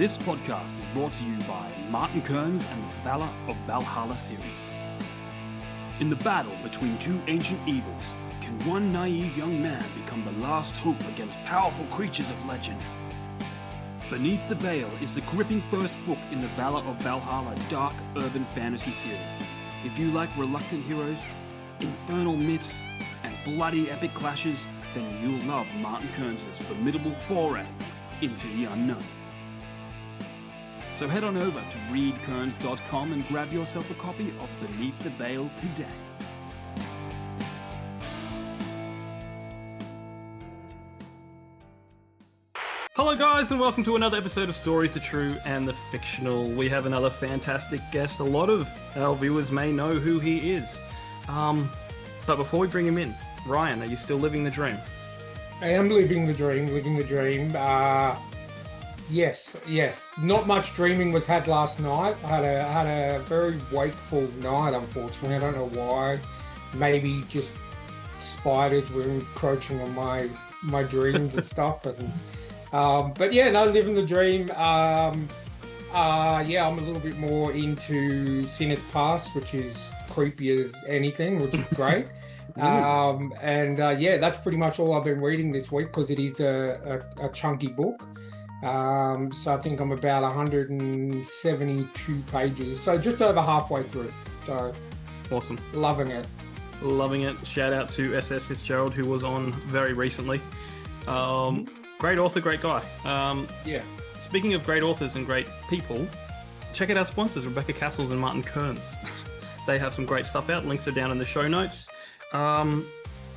This podcast is brought to you by Martin Kearns and the Valor of Valhalla series. In the battle between two ancient evils, can one naive young man become the last hope against powerful creatures of legend? Beneath the Veil is the gripping first book in the Valor of Valhalla dark urban fantasy series. If you like reluctant heroes, infernal myths, and bloody epic clashes, then you'll love Martin Kearns' formidable foray into the unknown. So head on over to readkearns.com and grab yourself a copy of Beneath the Veil today. Hello guys, and welcome to another episode of Stories, the True and the Fictional. We have another fantastic guest. A lot of our viewers may know who he is. But before we bring him in, Ryan, are you still living the dream? I am living the dream. Yes. Not much dreaming was had last night. I had a very wakeful night, unfortunately. I don't know why. Maybe just spiders were encroaching on my dreams and stuff. But yeah, no, living the dream. I'm a little bit more into Sin It's Past, which is creepy as anything, which is great. That's pretty much all I've been reading this week because it is a chunky book. So I think I'm about 172 pages, so just over halfway through. So awesome. Loving it. Shout out to SS Fitzgerald, who was on very recently. Great author, great guy. Speaking of great authors and great people, check out our sponsors, Rebecca Castles and Martin Kearns. They have some great stuff out. Links are down in the show notes.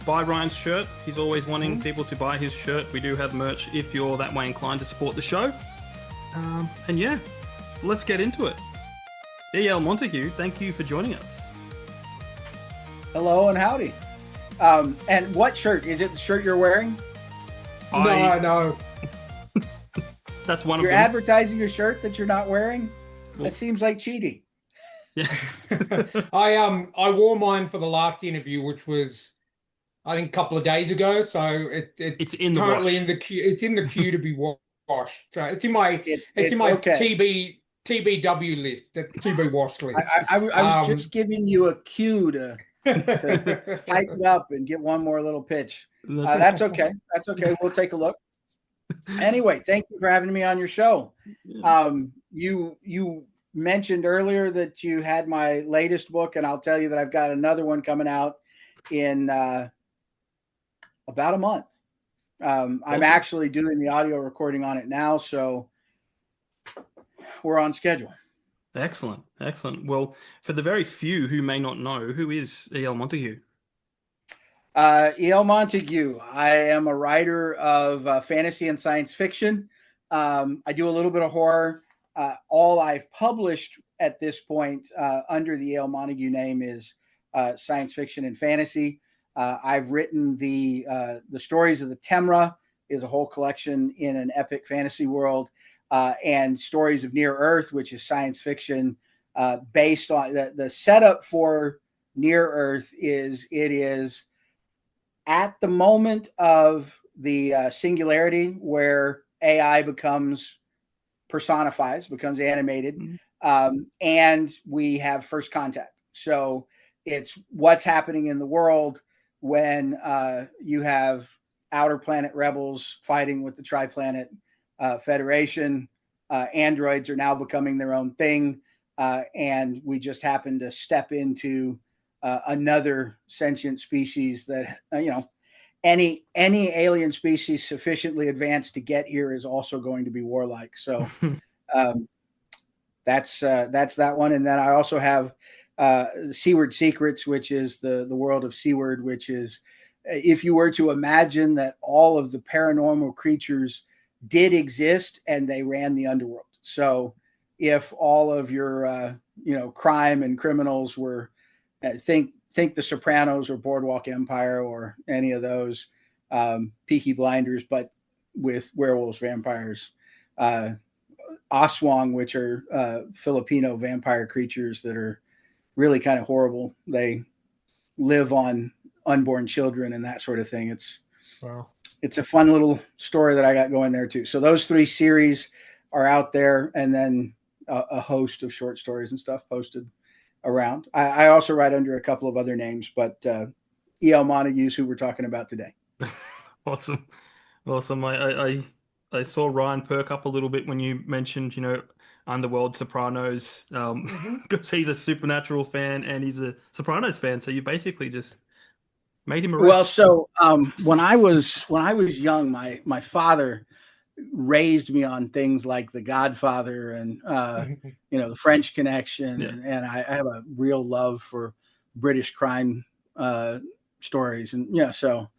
Buy Ryan's shirt. He's always wanting people to buy his shirt. We do have merch if you're that way inclined to support the show. Let's get into it. E.L. Montague, thank you for joining us. Hello and howdy. And what shirt? Is it the shirt you're wearing? No. That's one of them. You're advertising a shirt that you're not wearing? Well, that seems like cheating. Yeah. I wore mine for the last interview, which was I think a couple of days ago. So it's in the currently wash. in the queue. It's in the queue to be washed. So it's in my okay. TBW list, the to be washed list. I was just giving you a cue to tighten up and get one more little pitch. That's okay. That's okay. We'll take a look. Anyway, thank you for having me on your show. You mentioned earlier that you had my latest book, and I'll tell you that I've got another one coming out in about a month. I'm actually doing the audio recording on it now, so we're on schedule. Excellent. Well, for the very few who may not know, who is E.L. Montague? E.L. Montague. I am a writer of fantasy and science fiction. I do a little bit of horror. All I've published at this point under the E.L. Montague name is science fiction and fantasy. I've written the stories of the Temra, is a whole collection in an epic fantasy world, and Stories of Near Earth, which is science fiction based on the setup for Near Earth is at the moment of the singularity where AI becomes animated, and we have first contact. So it's what's happening in the world when you have outer planet rebels fighting with the Triplanet Federation. Androids are now becoming their own thing, and we just happen to step into another sentient species that any alien species sufficiently advanced to get here is also going to be warlike. So that's that one. And then I also have Seaward Secrets, which is the world of Seaward, which is if you were to imagine that all of the paranormal creatures did exist and they ran the underworld. So if all of your crime and criminals were think the Sopranos or Boardwalk Empire or any of those, Peaky Blinders, but with werewolves, vampires, Aswang, which are Filipino vampire creatures that are really kind of horrible. They live on unborn children and that sort of thing. It's a fun little story that I got going there too. So those three series are out there, and then a host of short stories and stuff posted around. I also write under a couple of other names, but E.L. Montague is who we're talking about today. Awesome. Awesome. I saw Ryan perk up a little bit when you mentioned, Underworld, Sopranos, because he's a Supernatural fan and he's a Sopranos fan. So you basically just made him a Well, so when I was young, my father raised me on things like The Godfather and The French Connection, and I have a real love for British crime stories, and so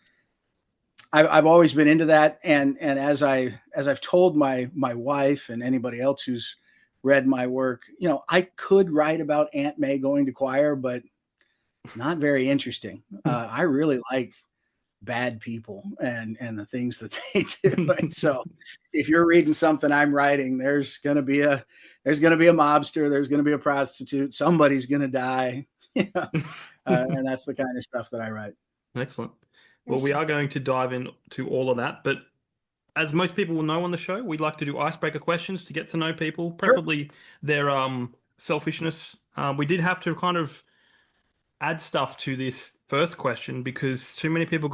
I've always been into that. And as I've told my wife and anybody else who's read my work, I could write about Aunt May going to choir, but it's not very interesting. I really like bad people and the things that they do. And so if you're reading something I'm writing, there's going to be a mobster, there's going to be a prostitute, somebody's going to die, and that's the kind of stuff that I write. Excellent. Well, we are going to dive into all of that, but as most people will know on the show, we like to do icebreaker questions to get to know people, preferably their selfishness. We did have to kind of add stuff to this first question because too many people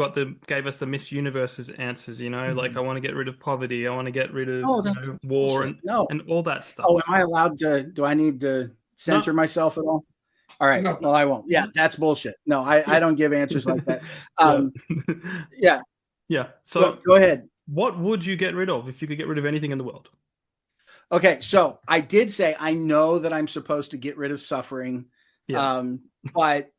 gave us the Miss Universe's answers, like I want to get rid of poverty, I want to get rid of war and all that stuff. Oh, am I allowed to, do I need to censor myself at all? All right. No. Well, I won't. Yeah, that's bullshit. No, I don't give answers like that. Yeah. So go ahead. What would you get rid of if you could get rid of anything in the world? Okay. So I did say, I know that I'm supposed to get rid of suffering. Yeah. But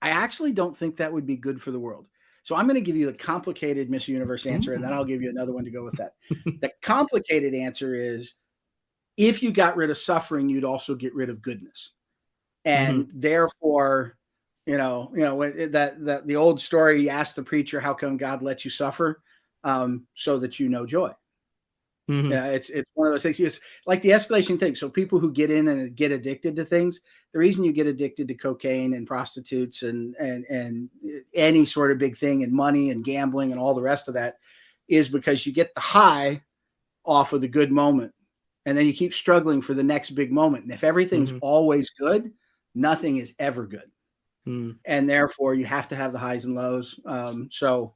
I actually don't think that would be good for the world. So I'm going to give you the complicated Miss Universe answer, and then I'll give you another one to go with that. The complicated answer is, if you got rid of suffering, you'd also get rid of goodness. And therefore, the old story, you ask the preacher, how come God lets you suffer? So that you know joy. Yeah, it's one of those things. It's like the escalation thing. So people who get in and get addicted to things, the reason you get addicted to cocaine and prostitutes and any sort of big thing and money and gambling and all the rest of that is because you get the high off of the good moment. And then you keep struggling for the next big moment. And if everything's always good, nothing is ever good. And therefore you have to have the highs and lows. So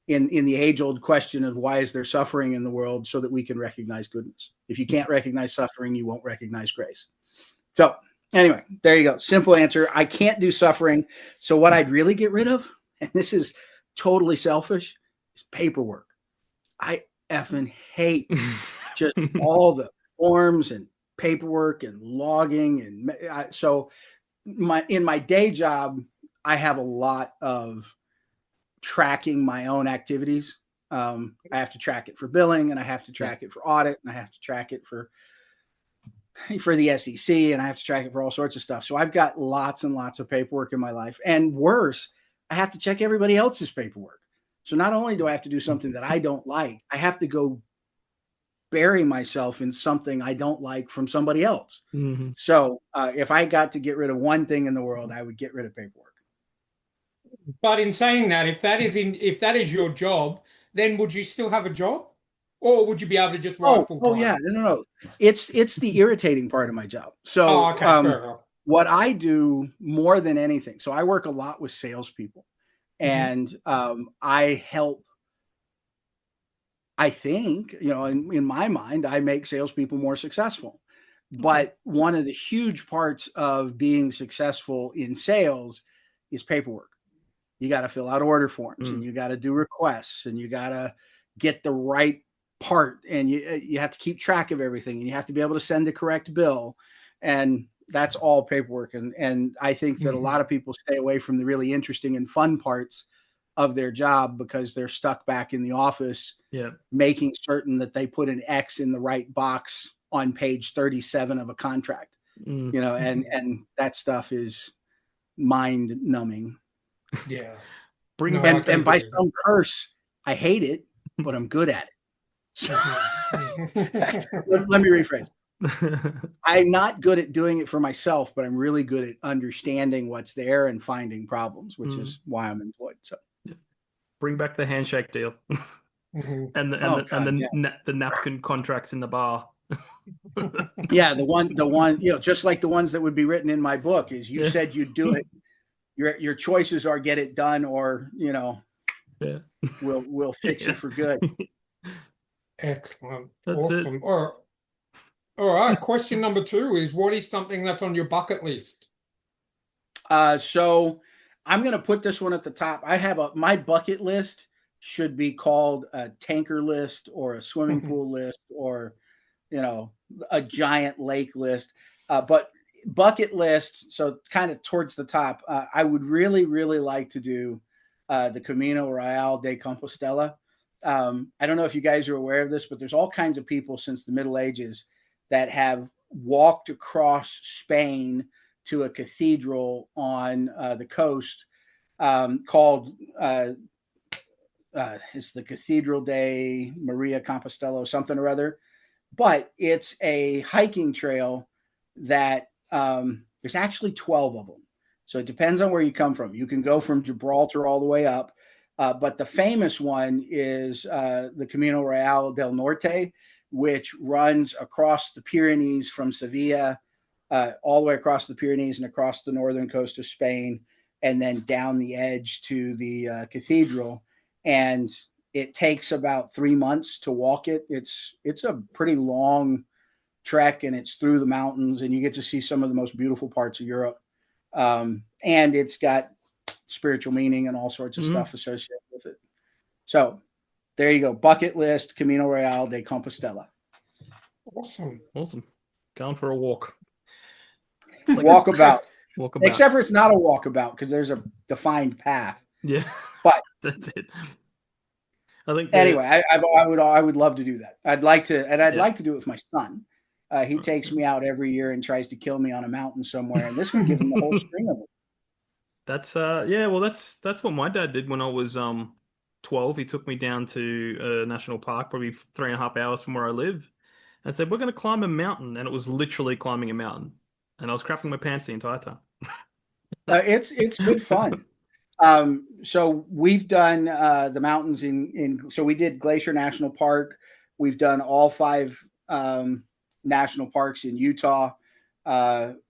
in the age-old question of why is there suffering in the world, so that we can recognize goodness. If you can't recognize suffering, you won't recognize grace. So anyway, there you go. Simple answer. I can't do suffering. So what I'd really get rid of, and this is totally selfish, is paperwork. I effing hate just all the forms and paperwork and logging. And so in my day job, I have a lot of tracking my own activities. I have to track it for billing, and I have to track it for audit, and I have to track it for the SEC, and I have to track it for all sorts of stuff. So I've got lots and lots of paperwork in my life. And worse, I have to check everybody else's paperwork. So not only do I have to do something that I don't like, I have to go bury myself in something I don't like from somebody else. So if I got to get rid of one thing in the world, I would get rid of paperwork. But in saying that, if that is your job, then would you still have a job, or would you be able to just write full time? Oh yeah, no. It's the irritating part of my job. So what I do more than anything, so I work a lot with salespeople, and I help. I think, in my mind, I make salespeople more successful. But one of the huge parts of being successful in sales is paperwork. You got to fill out order forms, and you got to do requests, and you got to get the right part, and you have to keep track of everything, and you have to be able to send the correct bill. And that's all paperwork. And I think that a lot of people stay away from the really interesting and fun parts of their job because they're stuck back in the office, making certain that they put an X in the right box on page 37 of a contract, and that stuff is mind numbing. Yeah. And by some curse, I hate it, but I'm good at it. So, let me rephrase. I'm not good at doing it for myself, but I'm really good at understanding what's there and finding problems, which is why I'm employed. So bring back the handshake deal and the napkin contracts in the bar. Yeah, the one, just like the ones that would be written in my book is you said you'd do it. Your choices are get it done or, we'll fix it for good. Excellent. That's awesome. it. All right. Question number 2 is, what is something that's on your bucket list? So I'm going to put this one at the top. I have my bucket list should be called a tanker list or a swimming pool list or, a giant lake list. But bucket list, so kind of towards the top, I would really, really like to do the Camino Real de Compostela. I don't know if you guys are aware of this, but there's all kinds of people since the Middle Ages that have walked across Spain to a cathedral on the coast called it's the Cathedral de Maria Compostela, something or other. But it's a hiking trail that there's actually 12 of them. So it depends on where you come from. You can go from Gibraltar all the way up. But the famous one is the Camino Real del Norte, which runs across the Pyrenees from Sevilla, all the way across the Pyrenees and across the northern coast of Spain, and then down the edge to the cathedral. And it takes about 3 months to walk it. It's a pretty long trek, and it's through the mountains, and you get to see some of the most beautiful parts of Europe. And it's got spiritual meaning and all sorts of stuff associated with it. So there you go. Bucket list, Camino Real de Compostela. Awesome. Going for a walk. Like walkabout. Walkabout. Except for it's not a walkabout because there's a defined path. Yeah. But that's it. I think anyway, I would love to do that. I'd like to do it with my son. He takes me out every year and tries to kill me on a mountain somewhere, and this would give him the whole string of it. That's well, that's what my dad did when I was 12. He took me down to a national park, probably 3.5 hours from where I live, and said, "We're going to climb a mountain," and it was literally climbing a mountain, and I was crapping my pants the entire time. It's good fun. So we've done the mountains so we did Glacier National Park. We've done all 5 national parks in Utah.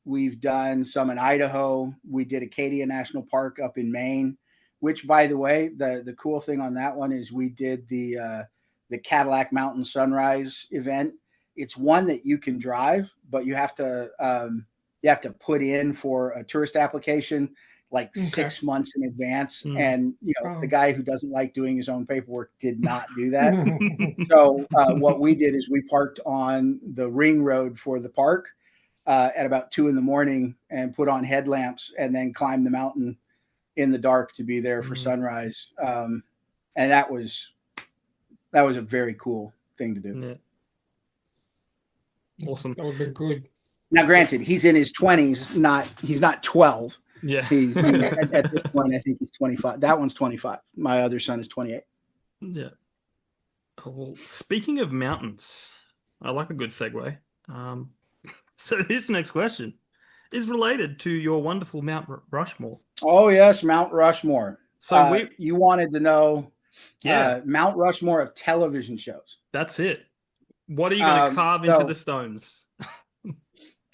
We've done some in Idaho. We did Acadia National Park up in Maine, which, by the way, the cool thing on that one is we did the Cadillac Mountain Sunrise event. It's one that you can drive, but you have to put in for a tourist application like 6 months in advance. And, the guy who doesn't like doing his own paperwork did not do that. So what we did is we parked on the ring road for the park at about 2 a.m. and put on headlamps and then climbed the mountain in the dark to be there for sunrise. And that was a very cool thing to do. Yeah. Awesome. That would be good. Now, granted, he's in his 20s. He's not 12. Yeah. He's at this point, I think he's 25. That one's 25. My other son is 28. Yeah. Well, speaking of mountains, I like a good segue. So this next question is related to your wonderful Mount Rushmore. Oh, yes, Mount Rushmore. So you wanted to know Mount Rushmore of television shows. That's it. What are you going to carve into the stones?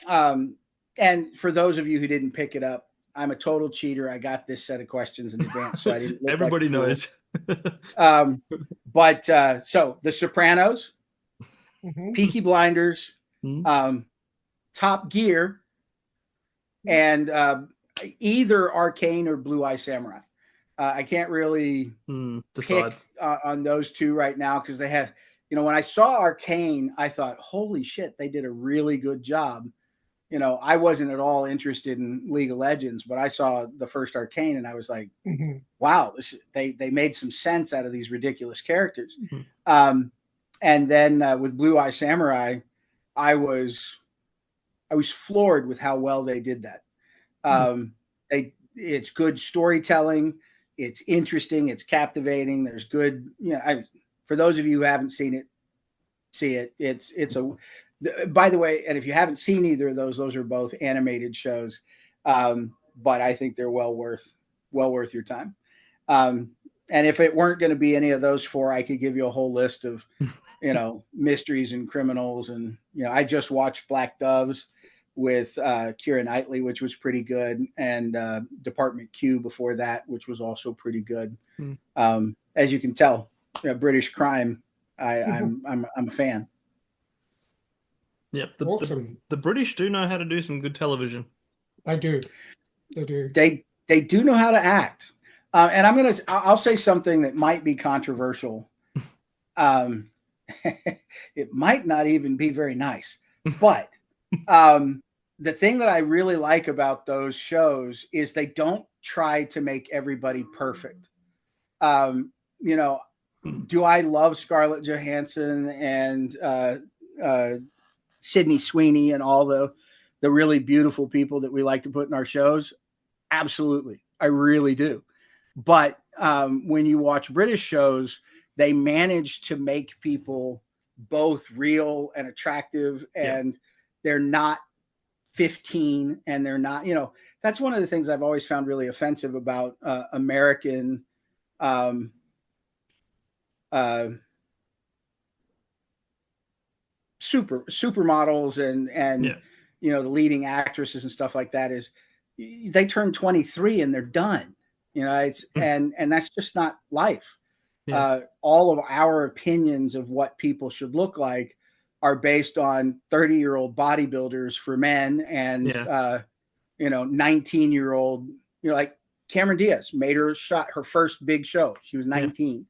And for those of you who didn't pick it up, I'm a total cheater. I got this set of questions in advance, so I didn't look Everybody knows. But so The Sopranos, Peaky Blinders, Top Gear, and either Arcane or Blue Eye Samurai. I can't really pick on those 2 right now because they have, when I saw Arcane, I thought, holy shit, they did a really good job. I wasn't at all interested in League of Legends, but I saw the first Arcane and I was like, wow, they made some sense out of these ridiculous characters. And then with Blue Eye Samurai, I was floored with how well they did that. It's good storytelling. It's interesting. It's captivating. There's good, for those of you who haven't seen it, see it. By the way, and if you haven't seen either of those are both animated shows. But I think they're well worth your time. And if it weren't going to be any of those 4, I could give you a whole list of mysteries and criminals. And, I just watched Black Doves with Keira Knightley, which was pretty good. And Department Q before that, which was also pretty good. As you can tell, British crime, I'm a fan. Yeah, the British do know how to do some good television. They do. They do know how to act. And I'll say something that might be controversial. It might not even be very nice, but the thing that I really like about those shows is they don't try to make everybody perfect. Do I love Scarlett Johansson and Sydney Sweeney and all the really beautiful people that we like to put in our shows? Absolutely. I really do. But when you watch British shows, they manage to make people both real and attractive, and they're not 15, and they're not, that's one of the things I've always found really offensive about American supermodels and the leading actresses and stuff like that is they turn 23 and they're done. It's and that's just not life. All of our opinions of what people should look like are based on 30-year-old bodybuilders for men and 19-year-old, like Cameron Diaz made her first big show. She was 19.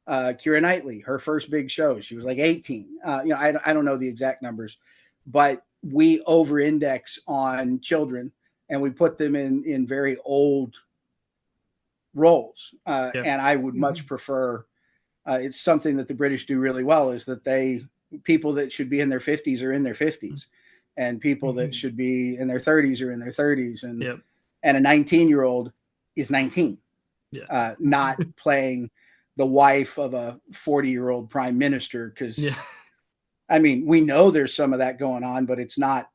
Keira Knightley, her first big show, she was like 18. I don't know the exact numbers, but we over-index on children and we put them in very old roles. And I would much prefer, it's something that the British do really well, is that people that should be in their 50s are in their 50s, and people that should be in their 30s are in their 30s. And a 19-year-old is 19, not playing the wife of a 40-year-old prime minister. Because we know there's some of that going on, but it's not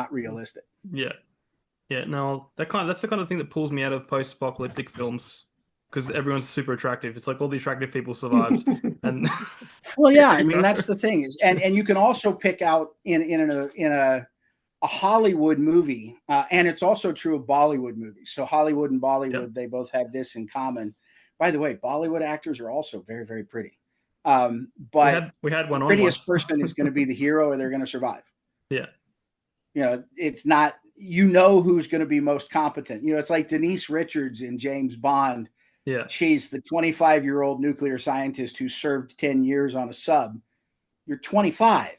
realistic. No, that's the kind of thing that pulls me out of post-apocalyptic films, because everyone's super attractive. It's like all the attractive people survived. And that's the thing is, and you can also pick out in a Hollywood movie, and it's also true of Bollywood movies. So Hollywood and Bollywood, they both have this in common. By the way, Bollywood actors are also very, very pretty. But we had one the on prettiest person is going to be the hero, or they're going to survive. It's not, who's going to be most competent. It's like Denise Richards in James Bond. She's the 25-year-old nuclear scientist who served 10 years on a sub. You're 25.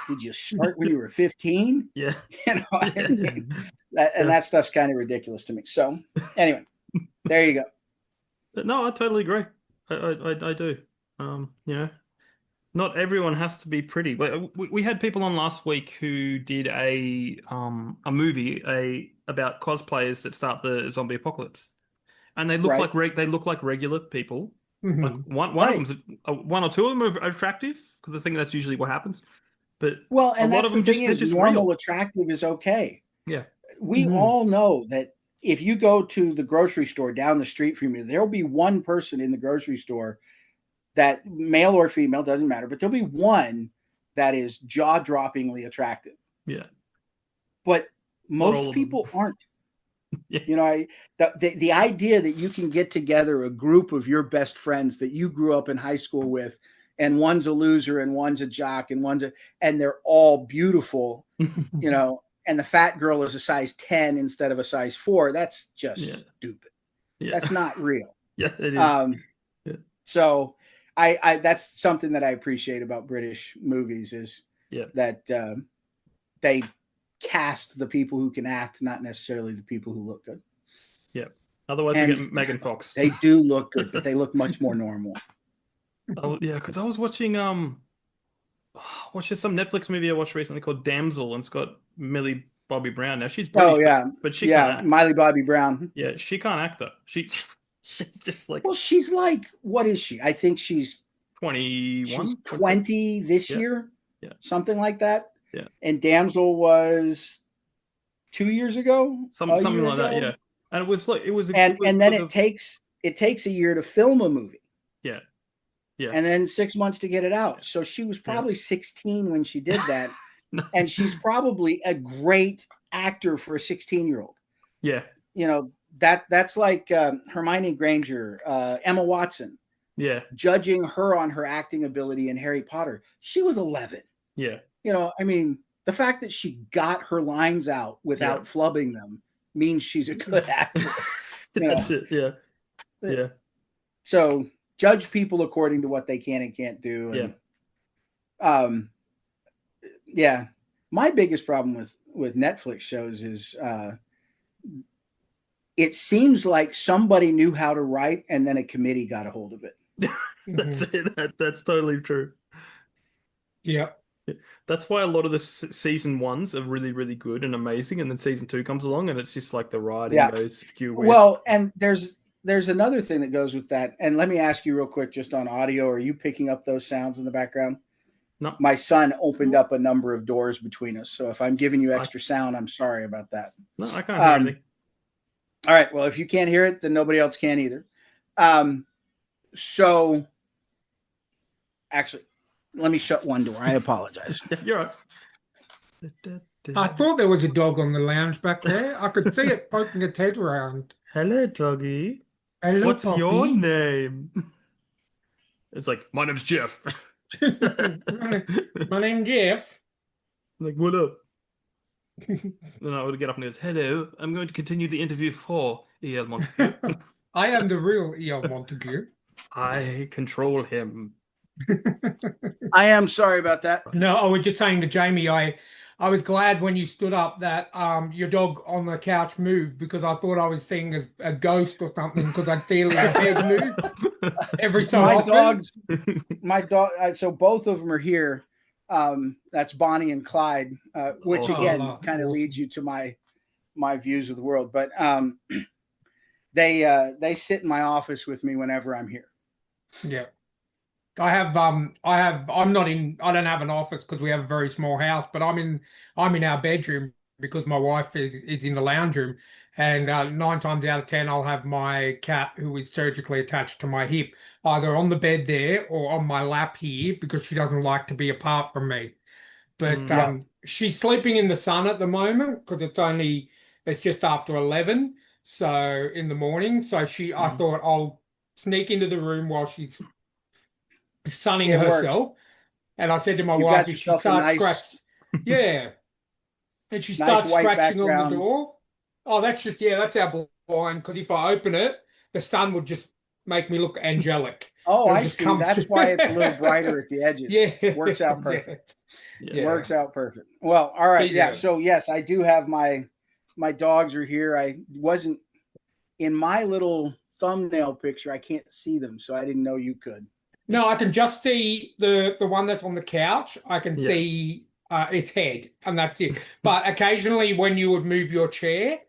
Did you start when you were 15? That stuff's kind of ridiculous to me. So anyway, there you go. No, I totally agree. I do. Not everyone has to be pretty. We had people on last week who did a movie about cosplayers that start the zombie apocalypse, and they look like regular people. Like one or two of them are attractive, because I think that's usually what happens. But a lot of them just normal real. Attractive is okay. We all know that if you go to the grocery store down the street from you, there'll be one person in the grocery store that, male or female, doesn't matter, but there'll be one that is jaw-droppingly attractive. But most people aren't. The idea that you can get together a group of your best friends that you grew up in high school with, and one's a loser and one's a jock and and they're all beautiful, and the fat girl is a size 10 instead of a size 4. That's just stupid. That's not real. It is. So I that's something that I appreciate about British movies is that they cast the people who can act, not necessarily the people who look good. Otherwise, you get Megan Fox. They do look good, but they look much more normal. Because I was watching some Netflix movie I watched recently called Damsel, and it's got Millie Bobby Brown. Now she's British, but she can't act. Miley Bobby Brown. She can't act though. She's just like, well, she's like, what is she? I think she's 21. She's 20 this year, something like that. And Damsel was 2 years ago, something like that. And it was like it takes a year to film a movie. Yeah. and then 6 months to get it out. So she was probably 16 when she did that. And she's probably a great actor for a 16-year-old. Yeah. You know, that's like Hermione Granger, Emma Watson. Yeah. Judging her on her acting ability in Harry Potter. She was 11. Yeah. You know, I mean, the fact that she got her lines out without flubbing them means she's a good actress. That's it. Yeah. Yeah. So judge people according to what they can and can't do. And, yeah. My biggest problem with Netflix shows is it seems like somebody knew how to write and then a committee got a hold of it. That's it. That's totally true. Yeah. That's why a lot of the season ones are really, really good and amazing, and then season 2 comes along, and it's just like the writing goes few weeks. Well, and there's another thing that goes with that. And let me ask you real quick, just on audio, are you picking up those sounds in the background? No. My son opened up a number of doors between us, so if I'm giving you extra sound, I'm sorry about that. No, I can't hear anything. All right. Well, if you can't hear it, then nobody else can either. So, actually, let me shut one door. I apologize. You're right. I thought there was a dog on the lounge back there. I could see it poking its head around. Hello, doggy. Hello, What's puppy. your name? It's like, my name's Jeff. My name's Jeff. Like, what up? Then I would get up and goes, hello, I'm going to continue the interview for E.L. Montague. I am the real E.L. Montague. I control him. I am sorry about that. No, I was just saying to Jamie, I was glad when you stood up that your dog on the couch moved, because I thought I was seeing a ghost or something, because I'd see a little head move every so often. My dog, so both of them are here. That's Bonnie and Clyde, which again kind of leads you to my views of the world. But they sit in my office with me whenever I'm here. Yeah. I don't have an office because we have a very small house, but I'm in our bedroom because my wife is in the lounge room, and 9 times out of 10 I'll have my cat, who is surgically attached to my hip, either on the bed there or on my lap here, because she doesn't like to be apart from me. But she's sleeping in the sun at the moment because it's just after 11, so in the morning. So I thought I'll sneak into the room while she's sunning herself. Works. And I said to my wife, if she starts scratching, and she starts scratching on the door, that's our blind, because if I open it, the sun would just make me look angelic. Oh, I see. That's why it's a little brighter at the edges. Yeah. Works out perfect. Yeah. Works out perfect. Well, all right. Yeah. So yes, I do have my dogs are here. I wasn't in my little thumbnail picture. I can't see them, so I didn't know you could. No, I can just see the one that's on the couch. I can see its head, and that's it. But occasionally, when you would move your chair,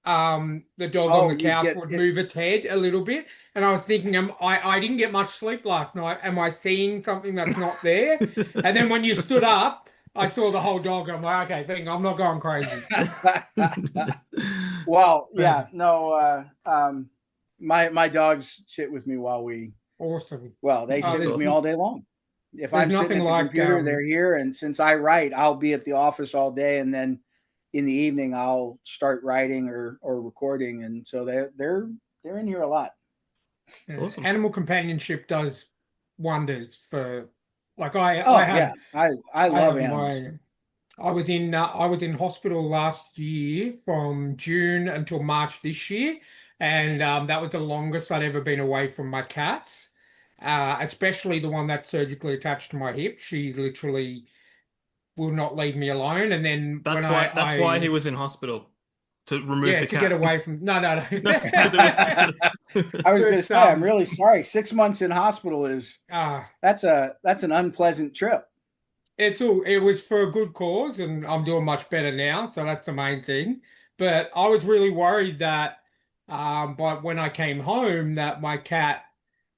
the dog on the couch would move its head a little bit. And I was thinking, I didn't get much sleep last night. Am I seeing something that's not there? And then when you stood up, I saw the whole dog. I'm like, okay, I'm not going crazy. Well, yeah, no. My dogs sit with me while we. Awesome. Well, they sit with me all day long. If I'm sitting at the computer, they're here. And since I write, I'll be at the office all day, and then in the evening I'll start writing or recording. And so they're in here a lot. Awesome. Animal companionship does wonders for I love animals. I was in hospital last year from June until March this year, and that was the longest I'd ever been away from my cats. Especially the one that's surgically attached to my hip. She literally will not leave me alone. And then that's why he was in hospital, to remove the cat. To get away from. No. I was going to say, I'm really sorry. 6 months in hospital is that's an unpleasant trip. It was for a good cause, and I'm doing much better now, so that's the main thing. But I was really worried that, but when I came home, that my cat,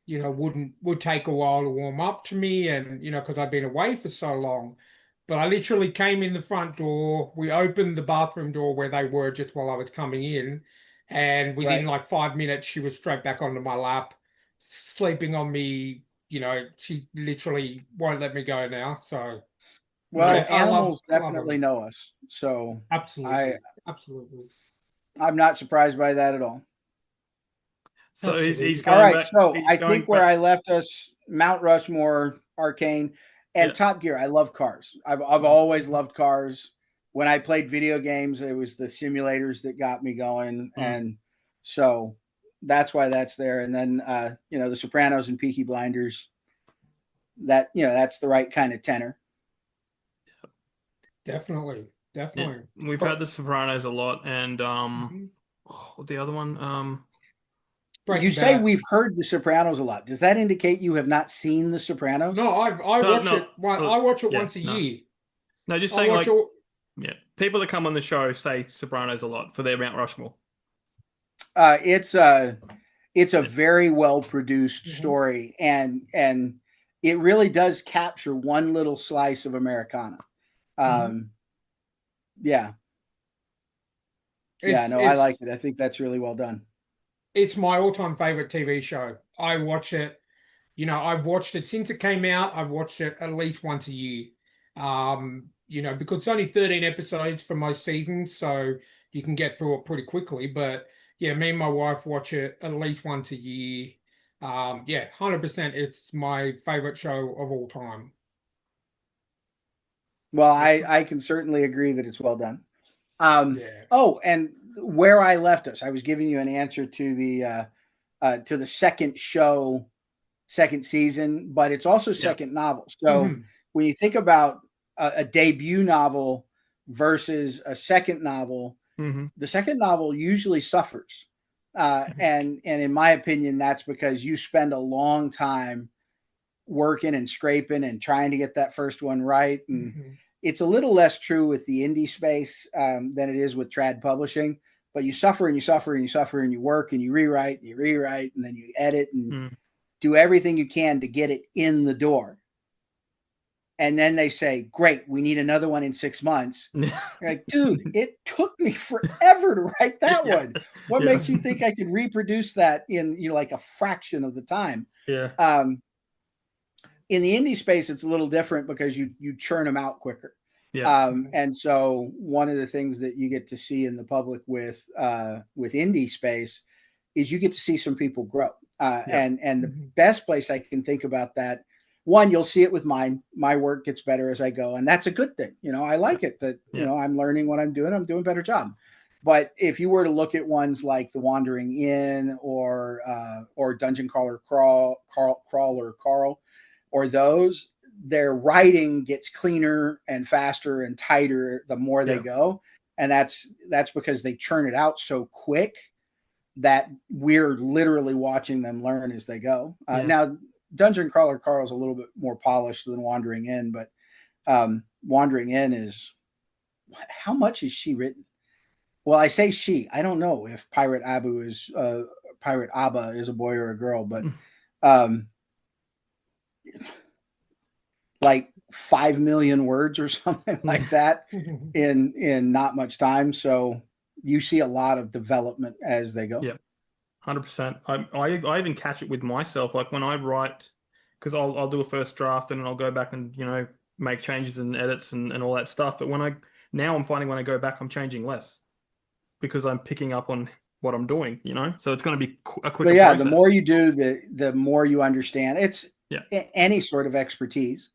would take a while to warm up to me, and because I'd been away for so long. But I literally came in the front door. We opened the bathroom door where they were just while I was coming in, and within 5 minutes, she was straight back onto my lap, sleeping on me, she literally won't let me go now. So, well, yeah, animals I love definitely them. know us, so Absolutely, absolutely, I'm not surprised by that at all. So he's All going right, back. so He's I going think where back. I left us, Mount Rushmore, Arcane, and Yeah. Top Gear. I love cars. I've always loved cars. When I played video games, it was the simulators that got me going, and so that's why that's there. And then the Sopranos and Peaky Blinders. That's the right kind of tenor. definitely. Yeah. We've had the Sopranos a lot, and the other one. You Breaking say Bad. we've heard The Sopranos a lot. Does that indicate you have not seen The Sopranos? No, I No, watch no, it. I watch it yeah, once a no, year. no. Just I saying, watch like, it. yeah, people that come on the show say Sopranos a lot for their Mount Rushmore. It's a Yeah. very well produced story, and it really does capture one little slice of Americana. Yeah, no, I like it. I think that's really well done. It's my all-time favorite TV show. I watch it. I've watched it since it came out. I've watched it at least once a year. Because it's only 13 episodes for most seasons, so you can get through it pretty quickly. But yeah, me and my wife watch it at least once a year. 100%. It's my favorite show of all time. Well, I can certainly agree that it's well done. Yeah. Oh, and where I left us, I was giving you an answer to the second show, second season, but it's also second novel. So when you think about a debut novel versus a second novel, the second novel usually suffers. And in my opinion, that's because you spend a long time working and scraping and trying to get that first one right. And it's a little less true with the indie space than it is with trad publishing. But you suffer and you suffer and you suffer and you work and you rewrite and then you edit and do everything you can to get it in the door. And then they say, great, we need another one in 6 months. You're like, dude, it took me forever to write that one. What makes you think I could reproduce that in like a fraction of the time? Yeah. In the indie space, it's a little different because you churn them out quicker. Yeah. And so one of the things that you get to see in the public with indie space is you get to see some people grow. And the best place I can think about that, one, you'll see it with mine. My work gets better as I go, and that's a good thing. I like it that I'm learning what I'm doing. I'm doing a better job. But if you were to look at ones like The Wandering Inn or Dungeon Crawler Carl, or those, their writing gets cleaner and faster and tighter the more they go, and that's because they churn it out so quick that we're literally watching them learn as they go. Now, Dungeon Crawler Carl is a little bit more polished than Wandering Inn, but Wandering Inn is, how much is she written? Well, I say she. I don't know if Pirate Abba is a boy or a girl, but like 5 million words or something like that in not much time. So you see a lot of development as they go. Yeah, 100%. I even catch it with myself. Like when I write, because I'll do a first draft and then I'll go back and make changes and edits and all that stuff. But I'm finding when I go back, I'm changing less because I'm picking up on what I'm doing. So it's going to be a quicker process. The more you do, the more you understand. It's any sort of expertise.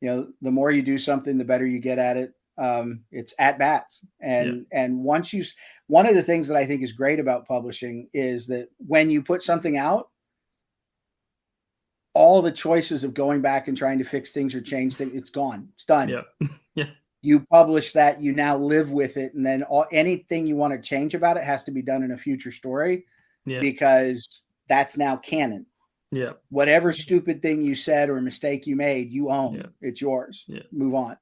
The more you do something, the better you get at it. It's at bats. And one of the things that I think is great about publishing is that when you put something out, all the choices of going back and trying to fix things or change things, it's gone. It's done. Yeah. You publish that, you now live with it. And then anything you want to change about it has to be done in a future story because that's now canon. Yeah. Whatever stupid thing you said or mistake you made, you own. Yeah. It's yours. Yeah. Move on.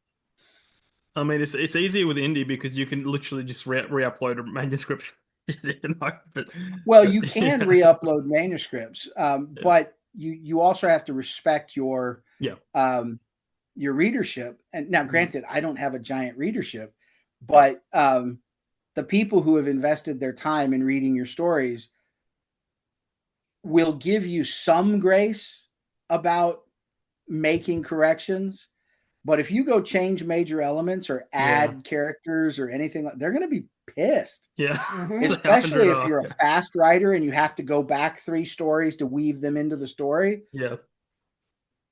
I mean, it's easier with indie because you can literally just re-upload manuscripts. Well, you can re-upload manuscripts, but you also have to respect your readership. And now, granted, I don't have a giant readership, but the people who have invested their time in reading your stories will give you some grace about making corrections, but if you go change major elements or add characters or anything, they're going to be pissed. Yeah. Especially if you're a fast writer and you have to go back 3 stories to weave them into the story. Yeah.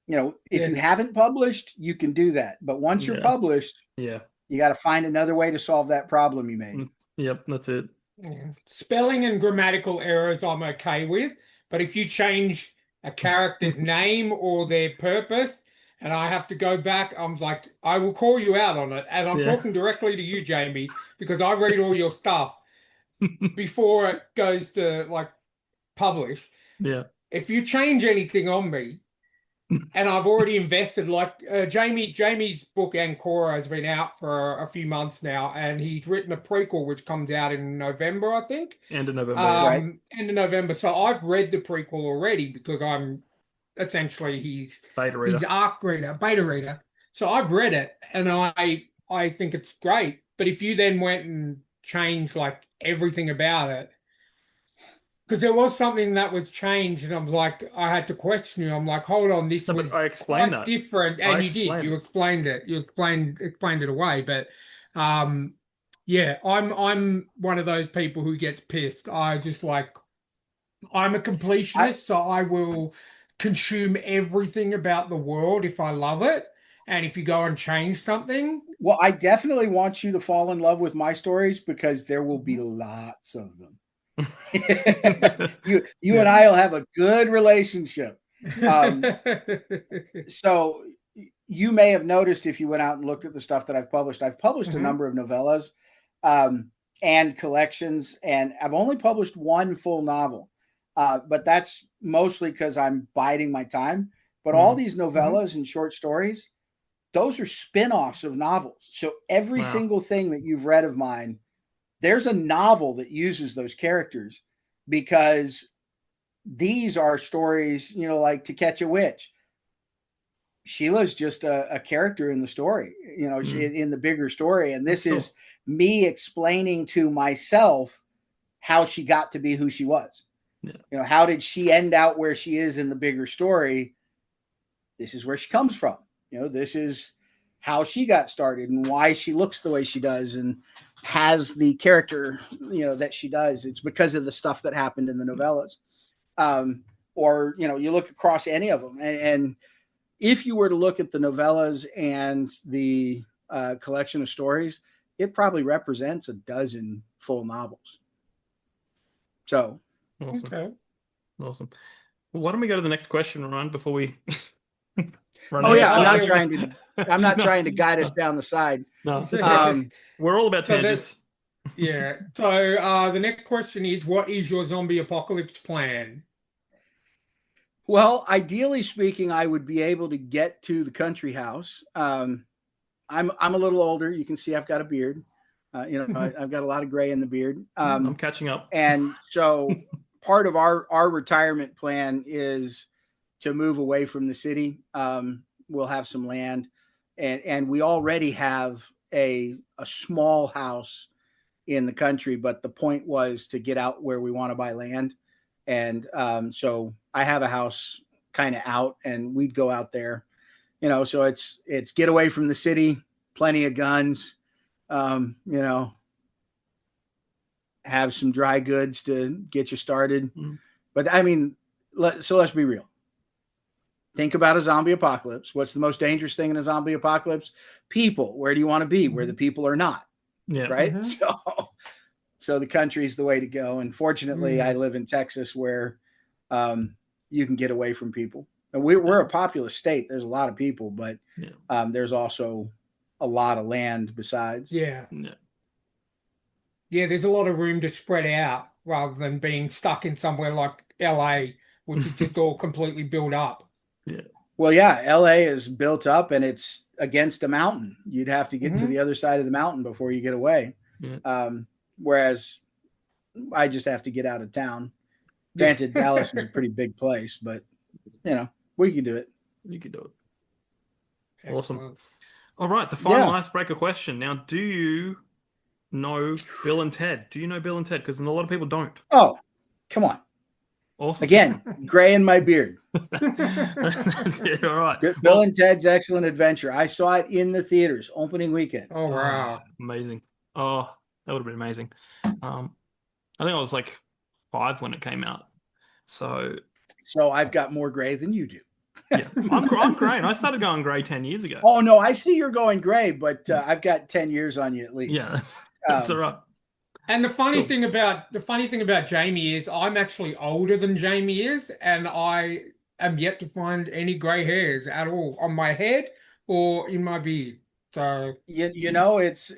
You know, if you haven't published, you can do that. But once you're published, you got to find another way to solve that problem you made. Yep, that's it. Yeah. Spelling and grammatical errors I'm okay with, but if you change a character's name or their purpose and I have to go back, I'm like, I will call you out on it. And I'm talking directly to you, Jamie, because I read all your stuff before it goes to like publish. Yeah. If you change anything on me, and I've already invested, like Jamie's book Ancora has been out for a few months now, and he's written a prequel which comes out in November, I think. End of November. End of November. So I've read the prequel already because I'm essentially his arc reader, beta reader. So I've read it, and I think it's great. But if you then went and changed like everything about it, because there was something that was changed, and I was like, I had to question you. I'm like, hold on, this was I explained that different, and you did. You explained it. You explained it away. But yeah, I'm one of those people who gets pissed. I'm a completionist, so I will consume everything about the world if I love it. And if you go and change something, well, I definitely want you to fall in love with my stories because there will be lots of them. you and I will have a good relationship. So you may have noticed if you went out and looked at the stuff that I've published a number of novellas and collections, and I've only published 1 full novel, but that's mostly because I'm biding my time. But all these novellas and short stories, those are spin-offs of novels. So every single thing that you've read of mine, there's a novel that uses those characters, because these are stories, you know, like To Catch a Witch. Sheila's just a character in the story, you know, in the bigger story. And this is me explaining to myself how she got to be who she was. Yeah. You know, how did she end out where she is in the bigger story? This is where she comes from. You know, this is how she got started and why she looks the way she does and has the character, you know, that she does. It's because of the stuff that happened in the novellas. Or, you know, you look across any of them. And if you were to look at the novellas and the collection of stories, it probably represents a dozen full novels. So. Awesome. Okay. Awesome. Well, why don't we go to the next question, Ron, before we I'm not trying to guide us down the side. No. We're all about tangents. Yeah. So the next question is, what is your zombie apocalypse plan? Well, ideally speaking, I would be able to get to the country house. I'm a little older. You can see I've got a beard. You know, I've got a lot of gray in the beard. I'm catching up. And so part of our retirement plan is to move away from the city. We'll have some land, and we already have a small house in the country, but the point was to get out where we want to buy land. And so I have a house kind of out, and we'd go out there, you know, so it's get away from the city, plenty of guns, you know, have some dry goods to get you started. But I mean, so let's be real. Think about a zombie apocalypse. What's the most dangerous thing in a zombie apocalypse? People. Where do you want to be? Where the people are not. Yeah. Right. So the country is the way to go. And fortunately, I live in Texas where you can get away from people. And we're a populous state. There's a lot of people, but there's also a lot of land besides. Yeah. There's a lot of room to spread out rather than being stuck in somewhere like LA, which is just all completely built up. Yeah. Well, yeah, LA is built up and it's against a mountain. You'd have to get to the other side of the mountain before you get away. Yeah. Whereas I just have to get out of town. Granted, Dallas is a pretty big place, but you know, we can do it. You can do it. Awesome. All right, the final icebreaker question. Now, do you know Bill and Ted? Do you know Bill and Ted? Because a lot of people don't. Oh, come on. Awesome. Again, gray in my beard. That's it. All right. Bill and Ted's Excellent Adventure. I saw it in the theaters opening weekend. Oh wow. Amazing. Oh, that would have been amazing. I think I was like 5 when it came out. So I've got more gray than you do. yeah, I'm gray. And I started going gray 10 years ago. Oh no, I see you're going gray, but I've got 10 years on you at least. Yeah, that's all right. And the funny thing about Jamie is I'm actually older than Jamie is, and I am yet to find any gray hairs at all on my head or in my beard. So you know, it's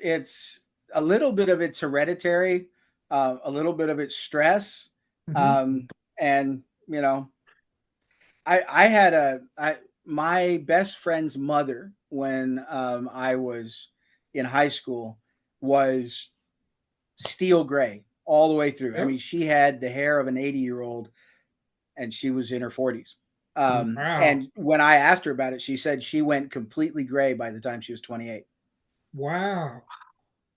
a little bit of it's hereditary, a little bit of it's stress, and you know, I had my best friend's mother when I was in high school was steel gray all the way through. I mean, she had the hair of an 80-year-old and she was in her 40s. Wow. And when I asked her about it, she said she went completely gray by the time she was 28. Wow.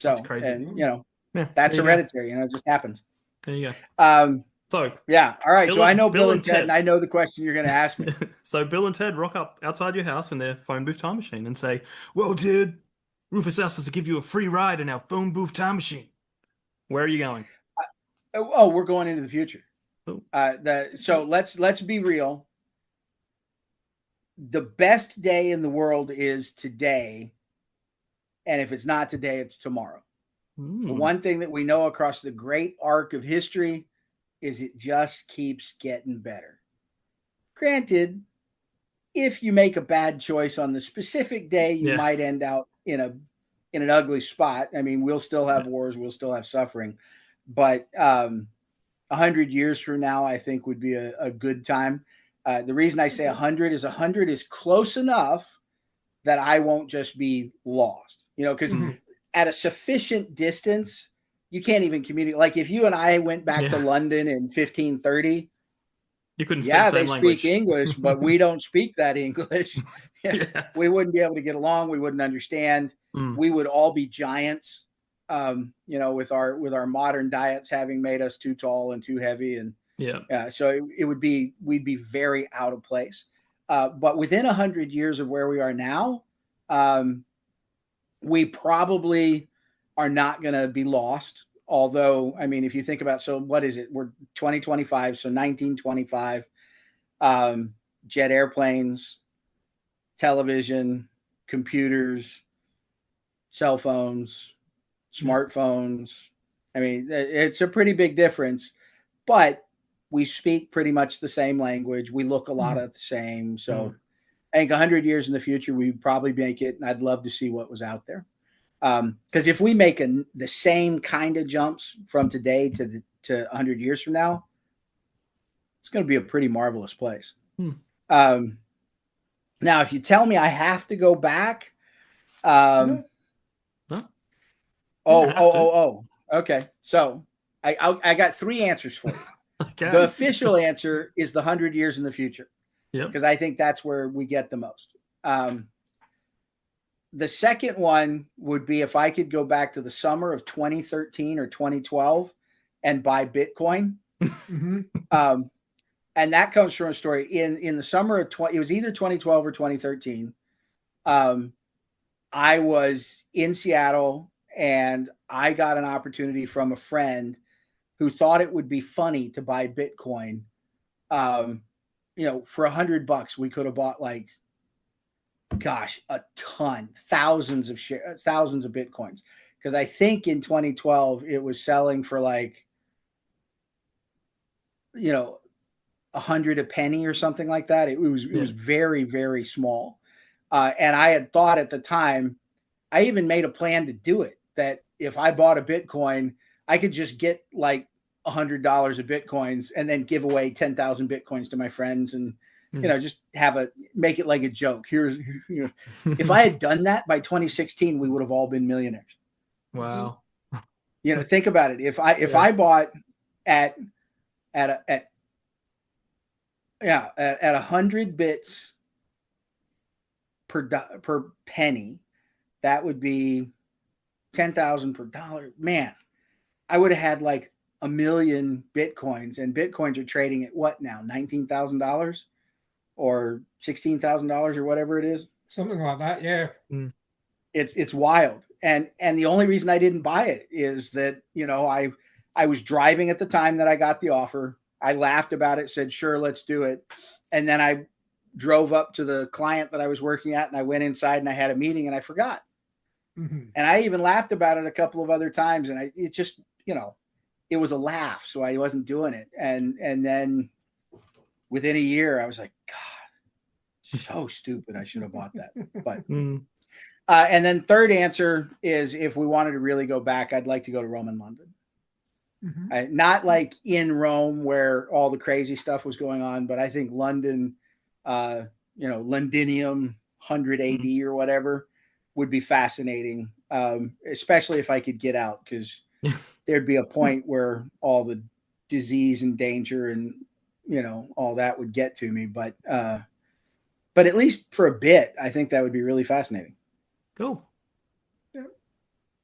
So, that's crazy. And you know, Yeah, that's hereditary. You know, it just happens. There you go. So yeah. All right. So I know Bill and Ted, and I know the question you're going to ask me. So Bill and Ted rock up outside your house in their phone booth time machine and say, "Well, Ted, Rufus asked us to give you a free ride in our phone booth time machine. Where are you going?" We're going into the future. Oh. So let's be real. The best day in the world is today, and if it's not today, it's tomorrow. The one thing that we know across the great arc of history is it just keeps getting better. Granted, if you make a bad choice on the specific day, you might end out in an ugly spot. I mean, we'll still have wars, we'll still have suffering, but 100 years from now, I think would be a good time. The reason I say 100 is close enough that I won't just be lost, you know, because at a sufficient distance, you can't even communicate. Like if you and I went back to London in 1530, you couldn't speak they speak English, but we don't speak that English. We wouldn't be able to get along. We wouldn't understand. We would all be giants, you know, with our modern diets having made us too tall and too heavy. And so we'd be very out of place. But within 100 years of where we are now, we probably are not going to be lost. Although, I mean, if you think about, so what is it? We're 2025, so 1925, jet airplanes, television, computers, cell phones, smartphones. I mean, it's a pretty big difference, but we speak pretty much the same language. We look a lot of the same. So I think 100 years in the future, we'd probably make it. And I'd love to see what was out there. Because if we make the same kind of jumps from today to 100 years from now, it's going to be a pretty marvelous place. Now, if you tell me I have to go back, okay. So I got 3 answers for you. Okay. The official answer is the 100 years in the future, because I think that's where we get the most. The second one would be if I could go back to the summer of 2013 or 2012 and buy Bitcoin. And that comes from a story in the summer of it was either 2012 or 2013. I was in Seattle and I got an opportunity from a friend who thought it would be funny to buy Bitcoin. You know, for $100, we could have bought like, a ton, thousands of Bitcoins. Because I think in 2012 it was selling for like, you know, 100 a penny or something like that. It was very, very small. And I had thought at the time, I even made a plan to do it, that if I bought a Bitcoin, I could just get like $100 of Bitcoins and then give away 10,000 Bitcoins to my friends and, you know, just make it like a joke. Here's, you know, if I had done that by 2016, we would have all been millionaires. Wow. You know, think about it. If I bought at 100 bits per penny, that would be 10,000 per dollar. Man, I would have had like a million Bitcoins, and Bitcoins are trading at what now? $19,000 or $16,000 or whatever it is. Something like that. Yeah. It's wild. And the only reason I didn't buy it is that, I was driving at the time that I got the offer. I laughed about it, said, sure, let's do it. And then I drove up to the client that I was working at, and I went inside and I had a meeting and I forgot. And I even laughed about it a couple of other times. And it just, it was a laugh. So I wasn't doing it. And then within a year, I was like, God, so stupid. I should have bought that. But, and then third answer is, if we wanted to really go back, I'd like to go to Rome and London. Not like in Rome where all the crazy stuff was going on, but I think London, Londinium 100 AD or whatever would be fascinating, especially if I could get out, because there'd be a point where all the disease and danger and, all that would get to me. But at least for a bit, I think that would be really fascinating. Cool.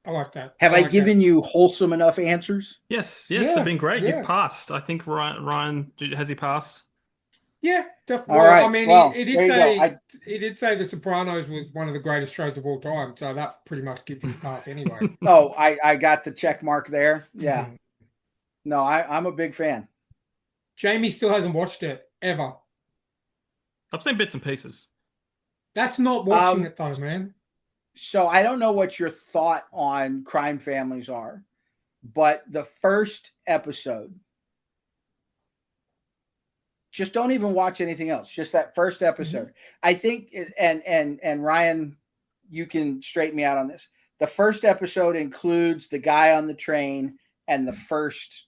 I like that. Have I given you wholesome enough answers? Yes, they've been great. You've passed. I think Ryan, has he passed? Yeah, definitely. All right. I mean, well, he did say The Sopranos was one of the greatest shows of all time, so that pretty much gives you a pass anyway. Oh, I got the check mark there. Yeah. No, I'm a big fan. Jamie still hasn't watched it ever. I've seen bits and pieces. That's not watching it though, man. So I don't know what your thought on crime families are, but the first episode, just don't even watch anything else. Just that first episode. I think, and Ryan, you can straighten me out on this. The first episode includes the guy on the train and the first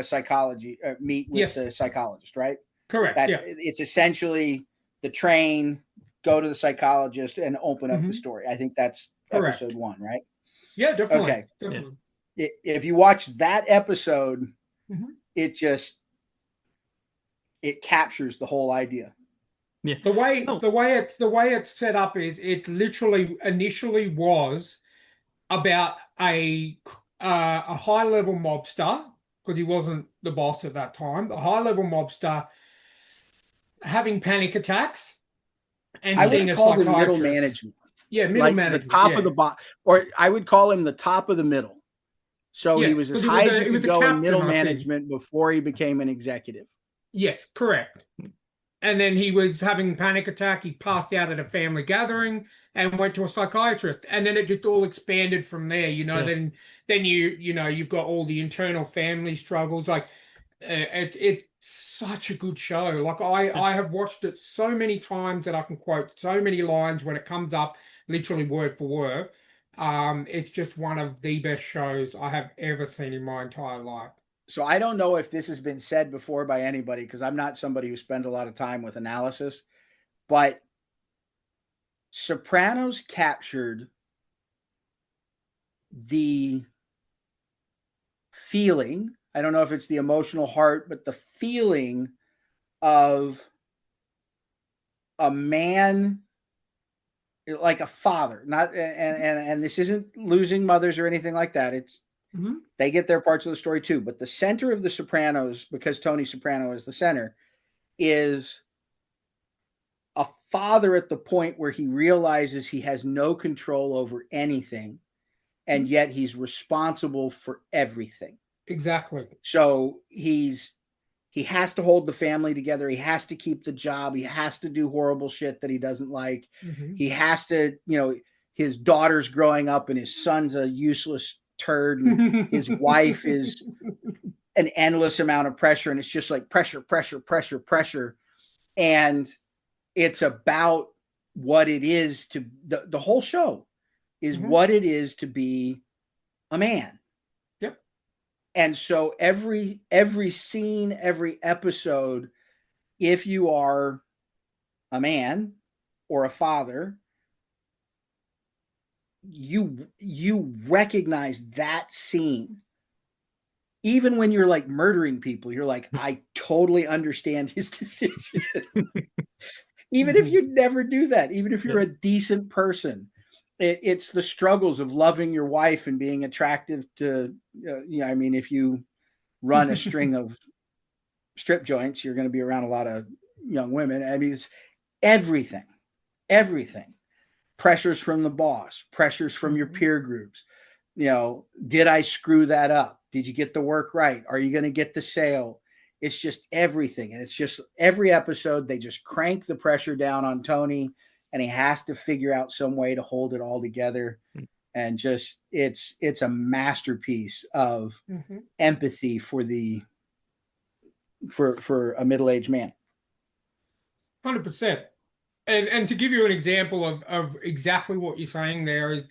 psychology meet with the psychologist, right? Correct. It's essentially the train, go to the psychologist, and open up the story. I think that's episode 1, right? Yeah, definitely. Okay. Definitely. If you watch that episode, it captures the whole idea. Yeah. The way it's set up is, it literally initially was about a high level mobster, because he wasn't the boss at that time. A high level mobster having panic attacks and seeing a psychiatrist. Middle management. Yeah, middle management. The top of the box, or I would call him the top of the middle. So he was as high as you could go in middle management before he became an executive. Yes, correct. And then he was having a panic attack. He passed out at a family gathering and went to a psychiatrist. And then it just all expanded from there. Then you've got all the internal family struggles. Like it's such a good show. Like I have watched it so many times that I can quote so many lines when it comes up, literally word for word. It's just one of the best shows I have ever seen in my entire life. So I don't know if this has been said before by anybody, because I'm not somebody who spends a lot of time with analysis, but Sopranos captured the feeling, I don't know if it's the emotional heart, but the feeling of a man, like a father, not, and this isn't losing mothers or anything like that. It's, they get their parts of the story too, but the center of the Sopranos, because Tony Soprano is the center, is a father at the point where he realizes he has no control over anything, and yet he's responsible for everything. Exactly. So he has to hold the family together. He has to keep the job. He has to do horrible shit that he doesn't like. He has to, his daughter's growing up and his son's a useless turd, and his wife is an endless amount of pressure, and it's just like pressure. And it's about what it is to the whole show is what it is to be a man. Yep. And so every scene, every episode, if you are a man or a father, you recognize that scene. Even when you're like murdering people, you're like, I totally understand his decision. Even if you never do that, even if you're a decent person, it's the struggles of loving your wife and being attractive to, if you run a string of strip joints, you're going to be around a lot of young women. I mean, it's everything. Pressures from the boss, pressures from your peer groups. Did I screw that up? Did you get the work right? Are you going to get the sale? It's just everything. And it's just every episode, they just crank the pressure down on Tony, and he has to figure out some way to hold it all together. And just, it's a masterpiece of empathy for a middle-aged man. 100%. And to give you an example of exactly what you're saying there is,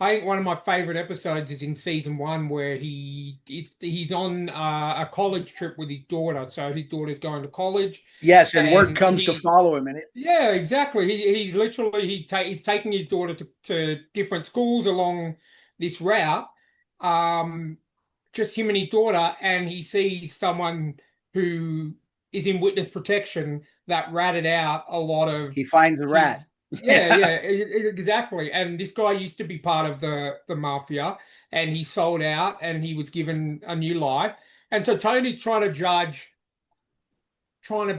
I think one of my favorite episodes is in season 1 where he's on a college trip with his daughter. So his daughter's going to college. Yes, and word comes to follow him in it. Yeah, exactly. He's literally he's taking his daughter to different schools along this route. Just him and his daughter, and he sees someone who is in witness protection that ratted out a lot of. He finds a rat. Yeah, exactly. And this guy used to be part of the mafia, and he sold out, and he was given a new life. And so Tony's trying to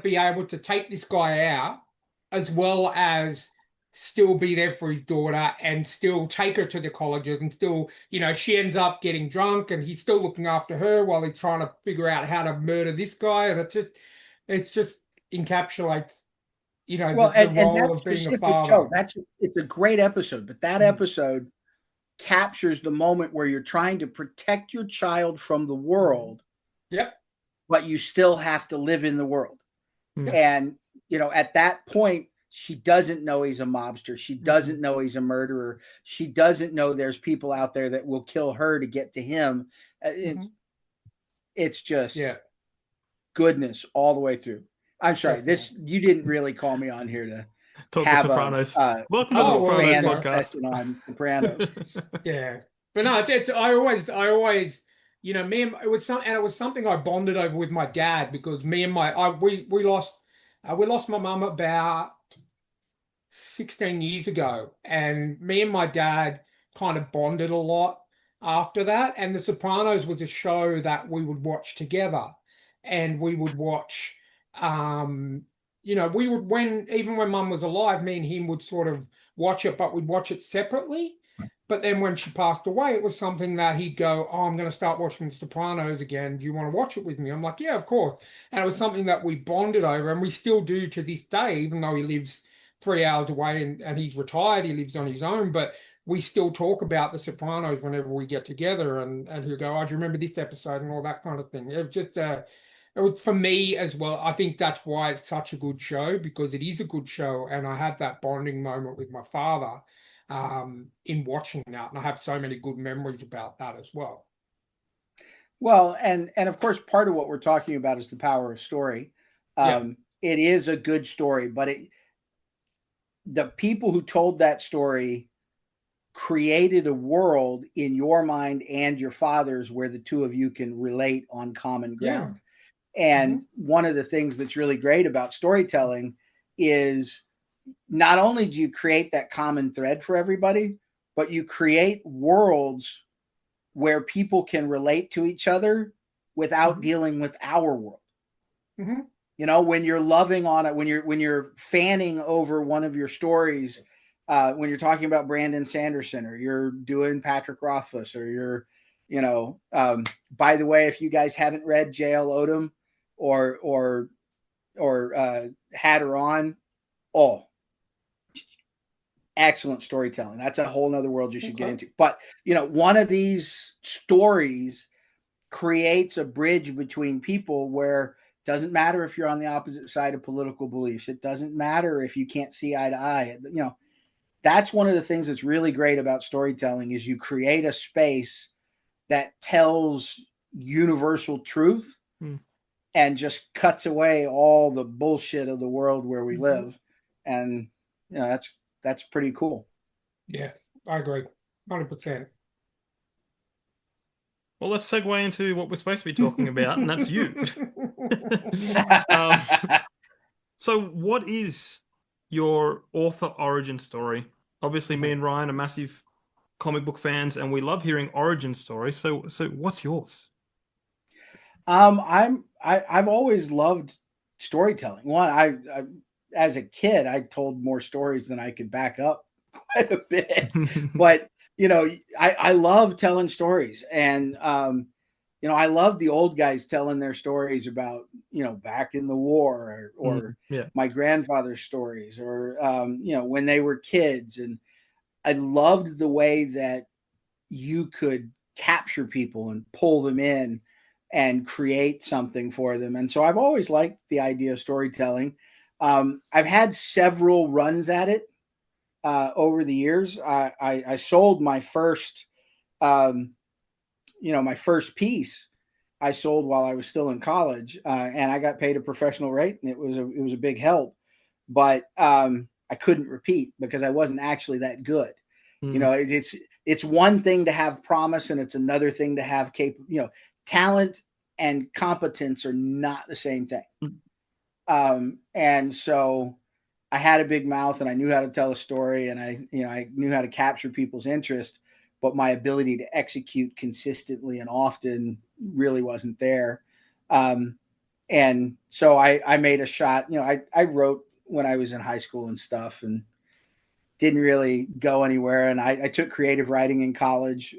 be able to take this guy out, as well as still be there for his daughter and still take her to the colleges, and still, she ends up getting drunk, and he's still looking after her while he's trying to figure out how to murder this guy. And it just encapsulates, the role of being a father. It's a great episode, but that episode captures the moment where you're trying to protect your child from the world. Yep. But you still have to live in the world. Yep. And, at that point, she doesn't know he's a mobster. She doesn't know he's a murderer. She doesn't know there's people out there that will kill her to get to him. It's just goodness all the way through. I'm sorry. You didn't really call me on here to talk have Sopranos. Welcome to the fan podcast on Sopranos. Yeah, but no, I always, me and it was something I bonded over with my dad, because me and we lost my mum about 16 years ago, and me and my dad kind of bonded a lot after that. And The Sopranos was a show that we would watch together, and we would watch. We would, even when mum was alive, me and him would sort of watch it, but we'd watch it separately. But then when she passed away, it was something that he'd go, "Oh, I'm going to start watching The Sopranos again. Do you want to watch it with me?" I'm like, "Yeah, of course." And it was something that we bonded over, and we still do to this day, even though he lives 3 hours away and he's retired, he lives on his own, but we still talk about The Sopranos whenever we get together, and he'll go, "Oh, do you remember this episode?" and all that kind of thing. It was just it was, for me as well. I think that's why it's such a good show, because it is a good show, and I had that bonding moment with my father in watching that, and I have so many good memories about that as well. Well, and of course, part of what we're talking about is the power of story. It is a good story, but the people who told that story created a world in your mind and your father's where the two of you can relate on common ground. And one of the things that's really great about storytelling is not only do you create that common thread for everybody, but you create worlds where people can relate to each other without dealing with our world. When you're loving on it, when you're fanning over one of your stories, when you're talking about Brandon Sanderson, or you're doing Patrick Rothfuss, or you're, by the way, if you guys haven't read J.L. Odom or had her on, excellent storytelling. That's a whole nother world you should get into. But, one of these stories creates a bridge between people where it doesn't matter if you're on the opposite side of political beliefs. It doesn't matter if you can't see eye to eye. That's one of the things that's really great about storytelling is you create a space that tells universal truth and just cuts away all the bullshit of the world where we live. And, that's pretty cool. Yeah, I agree. 100%. Well, let's segue into what we're supposed to be talking about, and that's you. So what is your author origin story? Obviously, me and Ryan are massive comic book fans, and we love hearing origin stories. So what's yours? I've always loved storytelling. I as a kid, I told more stories than I could back up quite a bit. But I love telling stories, and I love the old guys telling their stories about back in the war, or yeah. my grandfather's stories, or when they were kids, and I loved the way that you could capture people and pull them in and create something for them. And so I've always liked the idea of storytelling. I've had several runs at it over the years. I sold my first, my first piece. I sold while I was still in college, and I got paid a professional rate, and it was a big help. But I couldn't repeat because I wasn't actually that good. It's one thing to have promise, and it's another thing to have talent and competence are not the same thing. And so I had a big mouth, and I knew how to tell a story, and I knew how to capture people's interest, but my ability to execute consistently and often really wasn't there. And so I made a shot. I wrote when I was in high school and stuff, and didn't really go anywhere. And I took creative writing in college.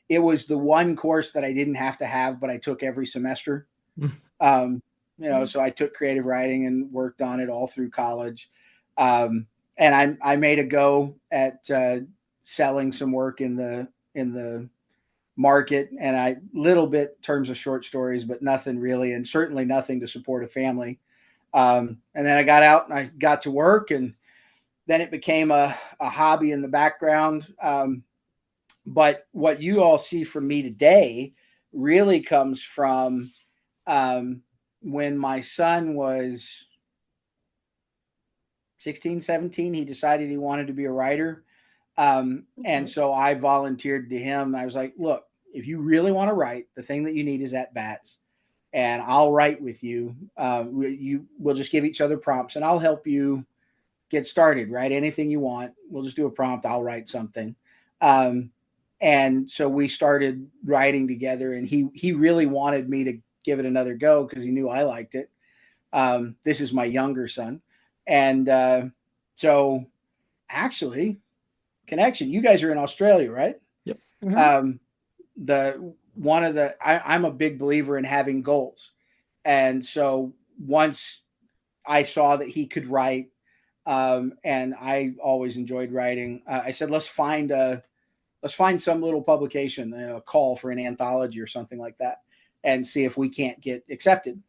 It was the one course that I didn't have to have, but I took every semester. So I took creative writing and worked on it all through college. And I made a go at selling some work in the market, and I little bit terms of short stories, but nothing really, and certainly nothing to support a family. And then I got out and I got to work, and then it became a hobby in the background. But what you all see from me today really comes from when my son was 16, 17, he decided he wanted to be a writer. And so I volunteered to him. I was like, look, if you really want to write, the thing that you need is at bats, and I'll write with you. We'll just give each other prompts, and I'll help you get started. Write anything you want. We'll just do a prompt. I'll write something. And so we started writing together, and he really wanted me to give it another go because he knew I liked it. This is my younger son. And so actually, connection, you guys are in Australia, right? Yep. Mm-hmm. I'm a big believer in having goals. And so once I saw that he could write, and I always enjoyed writing, I said, let's find some little publication, a call for an anthology or something like that, and see if we can't get accepted.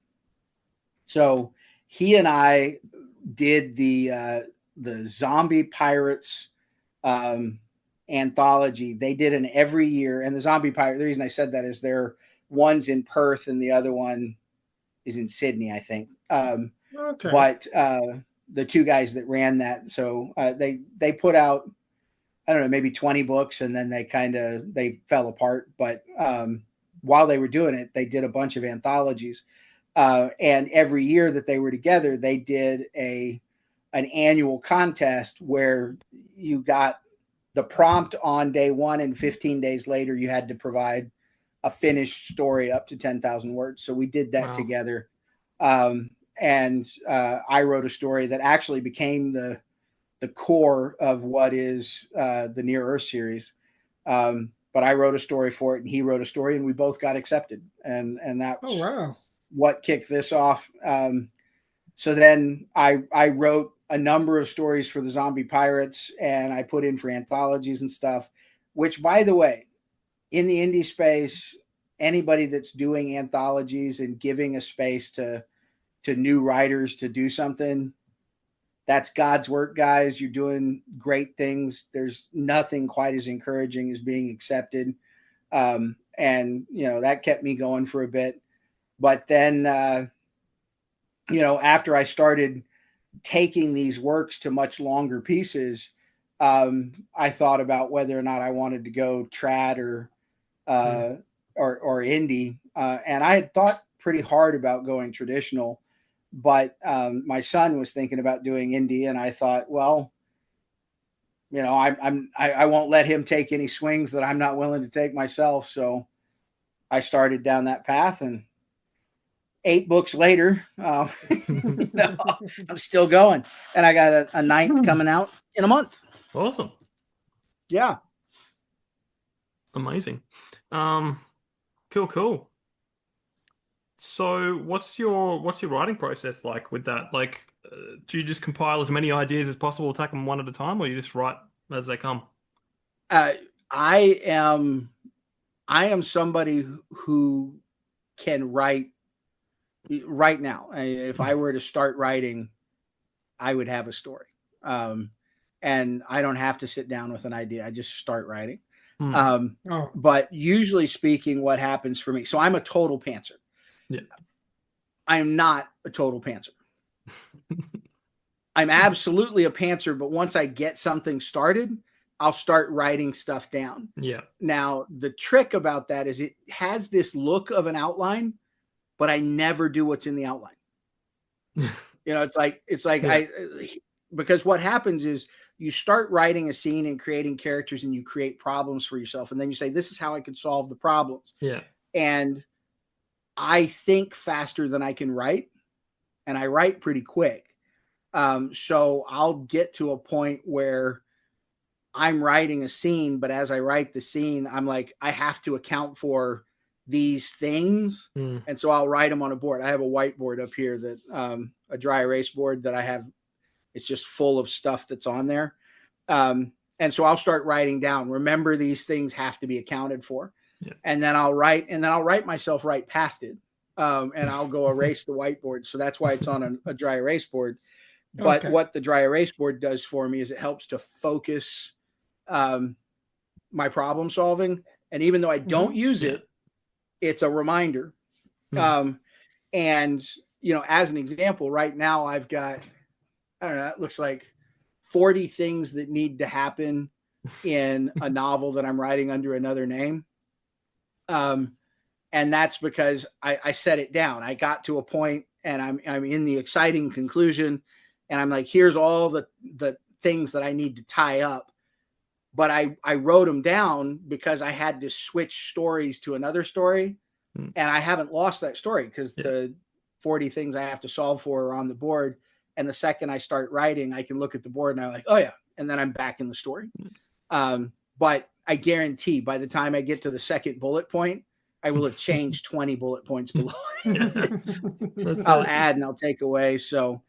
So he and I did the Zombie Pirates anthology. They did an every year, and the Zombie Pirate, the reason I said that is one's in Perth and the other one is in Sydney, I think. Okay. But the two guys that ran that, so they put out, I don't know, maybe 20 books, and then they fell apart. But while they were doing it, they did a bunch of anthologies. And every year that they were together, they did an annual contest where you got the prompt on day one, and 15 days later, you had to provide a finished story up to 10,000 words. So we did that together. And I wrote a story that actually became the core of what is the Near Earth series. But I wrote a story for it, and he wrote a story, and we both got accepted. And that's what kicked this off. So then I wrote a number of stories for the Zombie Pirates, and I put in for anthologies and stuff, which, by the way, in the indie space, anybody that's doing anthologies and giving a space to new writers to do something, that's God's work, guys. You're doing great things. There's nothing quite as encouraging as being accepted. And, that kept me going for a bit. But then, after I started taking these works to much longer pieces, I thought about whether or not I wanted to go trad or indie. And I had thought pretty hard about going traditional, but my son was thinking about doing indie, and I thought, well, I won't let him take any swings that I'm not willing to take myself. So I started down that path, and 8 books later, I'm still going, and I got a 9th coming out in a month. Awesome. Yeah. Amazing. Cool. So what's your writing process like with that? Like, do you just compile as many ideas as possible, attack them one at a time, or you just write as they come? I am somebody who can write right now. If I were to start writing, I would have a story. And I don't have to sit down with an idea. I just start writing. But usually speaking, what happens for me, so I'm a total pantser. Yeah. I am not a total pantser. I'm absolutely a pantser, but once I get something started, I'll start writing stuff down. Yeah. Now, the trick about that is it has this look of an outline, but I never do what's in the outline. It's like yeah. Because what happens is you start writing a scene and creating characters, and you create problems for yourself. And then you say, this is how I could solve the problems. Yeah. And I think faster than I can write, and I write pretty quick. So I'll get to a point where I'm writing a scene, but as I write the scene, I'm like, I have to account for these things. And so I'll write them on a board. I have a whiteboard up here that a dry erase board that I have. It's just full of stuff that's on there. And so I'll start writing down, remember these things have to be accounted for. Yeah. And then I'll write myself right past it. And I'll go erase the whiteboard. So that's why it's on a dry erase board. But what the dry erase board does for me is it helps to focus my problem solving. And even though I don't use it, it's a reminder. And, as an example, right now I've got, I don't know, it looks like 40 things that need to happen in a novel that I'm writing under another name. And that's because I set it down. I got to a point and I'm in the exciting conclusion, and I'm like, here's all the things that I need to tie up. But I wrote them down because I had to switch stories to another story. And I haven't lost that story because the 40 things I have to solve for are on the board. And the second I start writing, I can look at the board and I'm like, oh yeah. And then I'm back in the story. But I guarantee by the time I get to the second bullet point, I will have changed 20 bullet points below. I'll add and I'll take away. So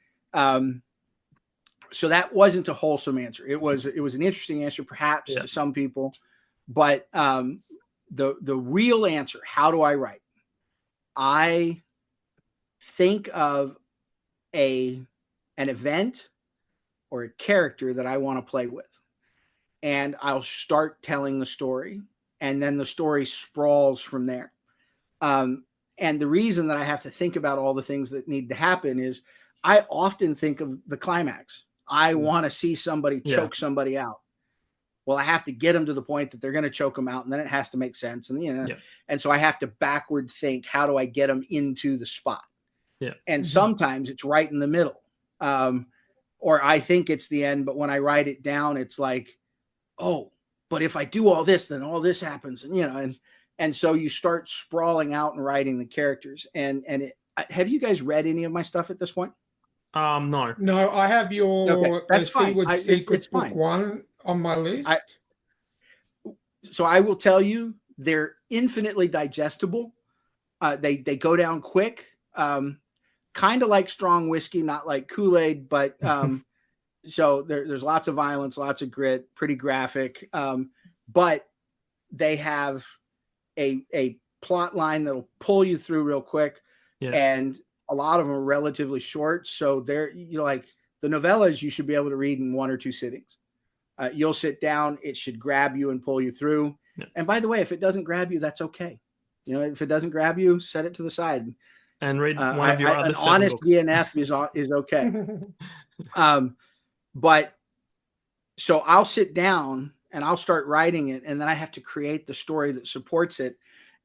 that wasn't a wholesome answer. It was an interesting answer, perhaps to some people, but the real answer, how do I write? I think of an event or a character that I want to play with, and I'll start telling the story, and then the story sprawls from there. And the reason that I have to think about all the things that need to happen is I often think of the climax. I want to see somebody choke somebody out. Well, I have to get them to the point that they're going to choke them out, and then it has to make sense. And, and so I have to backward think, how do I get them into the spot? Yeah. And sometimes it's right in the middle. Or I think it's the end, but when I write it down, it's like, oh, but if I do all this, then all this happens. And so you start sprawling out and writing the characters. Have you guys read any of my stuff at this point? No, I have your that's fine. Secrets book fine. 1 on my list. So I will tell you, they're infinitely digestible. They go down quick, kind of like strong whiskey, not like Kool-Aid, but so there's lots of violence, lots of grit, pretty graphic, but they have a plot line that'll pull you through real quick, and a lot of them are relatively short. So they're, like the novellas you should be able to read in 1 or 2 sittings. You'll sit down, it should grab you and pull you through. Yeah. And by the way, if it doesn't grab you, that's okay. If it doesn't grab you, set it to the side and read one of your other an honest books. DNF is okay. But so I'll sit down and I'll start writing it, and then I have to create the story that supports it.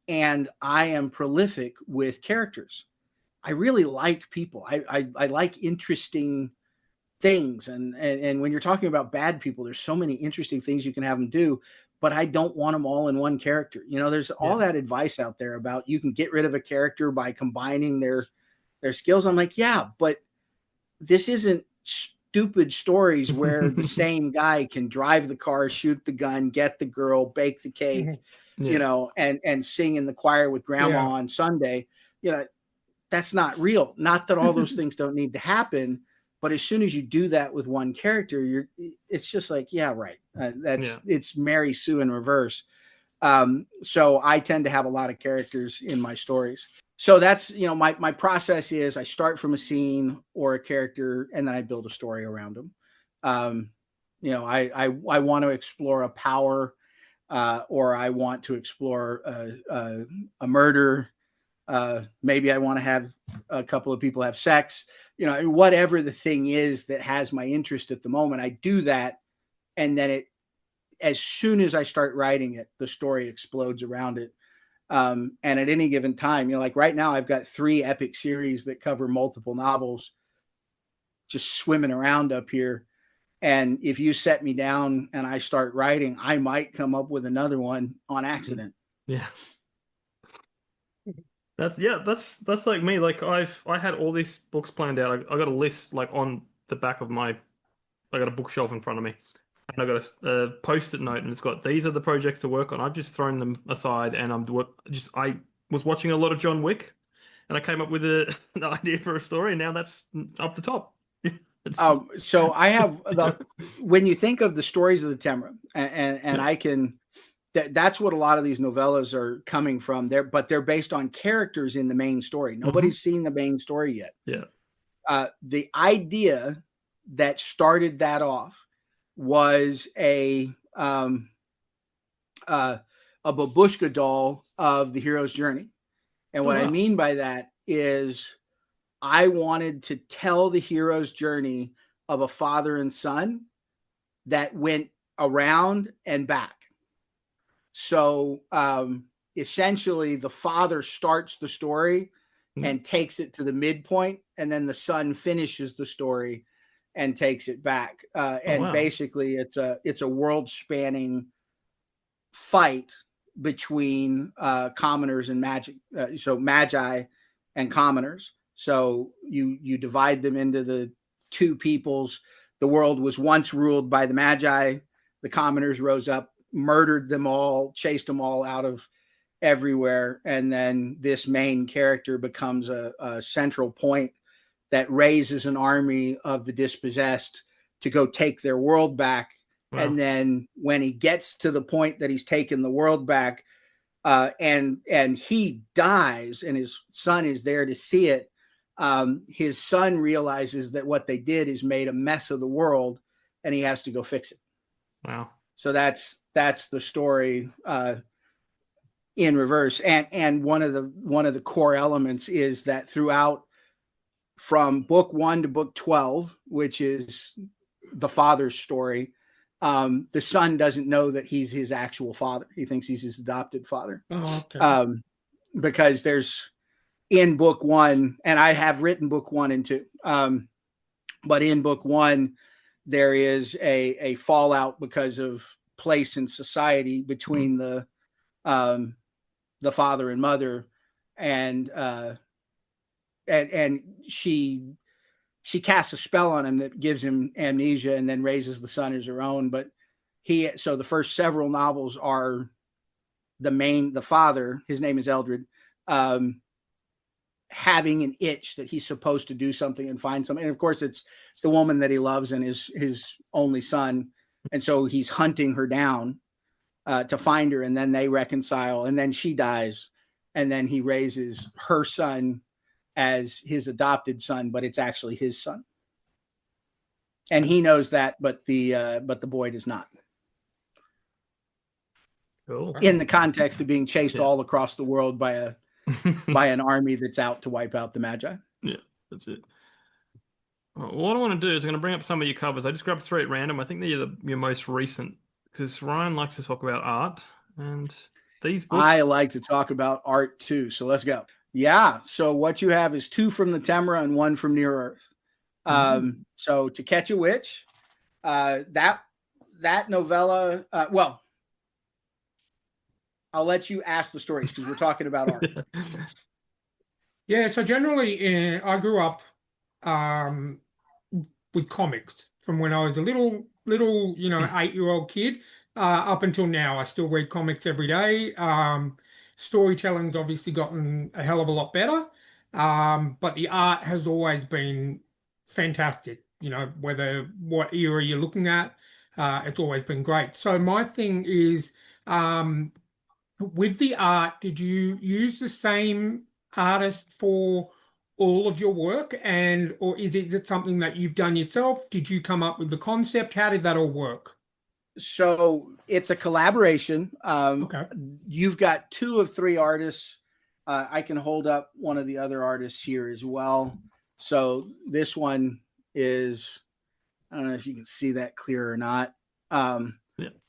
And I am prolific with characters. I really like people. I like interesting things. And when you're talking about bad people, there's so many interesting things you can have them do. but I don't want them all in one character. You know, there's all that advice out there about you can get rid of a character by combining their skills. I'm like, yeah, but this isn't stupid stories where the same guy can drive the car, shoot the gun, get the girl, bake the cake, you know, and sing in the choir with grandma on Sunday. You know, that's not real. Not that all those things don't need to happen, but as soon as you do that with one character, it's just like, yeah, right. It's Mary Sue in reverse. So I tend to have a lot of characters in my stories. So that's, you know, my process is I start from a scene or a character, and then I build a story around them. You know, I want to explore a power, or I want to explore a murder. Maybe I want to have a couple of people have sex, you know, whatever the thing is that has my interest at the moment, I do that. And then as soon as I start writing it, the story explodes around it. And at any given time, you know, like right now I've got 3 epic series that cover multiple novels just swimming around up here. And if you set me down and I start writing, I might come up with another one on accident. Yeah. That's like me. Like I had all these books planned out. I got a list like on the back of I got a bookshelf in front of me, and I got a post-it note, and it's got these are the projects to work on. I've just thrown them aside, and I was watching a lot of John Wick, and I came up with an idea for a story, and now that's up the top. So I have when you think of the stories of the Temra, and I can. That's what a lot of these novellas are coming from there, but they're based on characters in the main story. Nobody's seen the main story yet. Yeah. The idea that started that off was a babushka doll of the hero's journey. And what I mean by that is I wanted to tell the hero's journey of a father and son that went around and back. So essentially the father starts the story and takes it to the midpoint, and then the son finishes the story and takes it back. Basically it's a world spanning fight between commoners and magic. So magi and commoners. So you divide them into the 2 peoples. The world was once ruled by the magi. The commoners rose up, murdered them all, chased them all out of everywhere. And then this main character becomes a central point that raises an army of the dispossessed to go take their world back. Wow. And then when he gets to the point that he's taken the world back, and he dies and his son is there to see it, his son realizes that what they did is made a mess of the world and he has to go fix it. Wow. So that's the story in reverse. And one of the core elements is that throughout from book 1 to book 12, which is the father's story, the son doesn't know that he's his actual father. He thinks he's his adopted father. Oh, okay. Because there's in book 1, and I have written book 1 and 2, but in book 1, there is a fallout because of place in society between the father and mother, and she casts a spell on him that gives him amnesia and then raises the son as her own. But so the first several novels are the father, his name is Eldred, having an itch that he's supposed to do something and find something. And of course it's the woman that he loves and his only son. And so he's hunting her down to find her, and then they reconcile, and then she dies, and then he raises her son as his adopted son, but it's actually his son. And he knows that, but the boy does not. Cool. In the context of being chased all across the world by an army that's out to wipe out the Magi. Yeah, that's it. Well, what I want to do is I'm going to bring up some of your covers. I just grabbed 3 at random. I think they're your most recent, because Ryan likes to talk about art, and these books. I like to talk about art too. So let's go. Yeah. So what you have is 2 from the Temra and 1 from Near Earth. So To Catch a Witch, that novella, I'll let you ask the stories because we're talking about art. Yeah, so generally, I grew up with comics from when I was a little, 8-year-old kid up until now. I still read comics every day. Storytelling's obviously gotten a hell of a lot better, but the art has always been fantastic. Whether what era you're looking at, it's always been great. So my thing is, with the art, did you use the same artist for all of your work, or is it something that you've done yourself? Did you come up with the concept? How did that all work? So it's a collaboration. Okay. You've got 2 of 3 artists. I can hold up one of the other artists here as well. So this one is, I don't know if you can see that clear or not.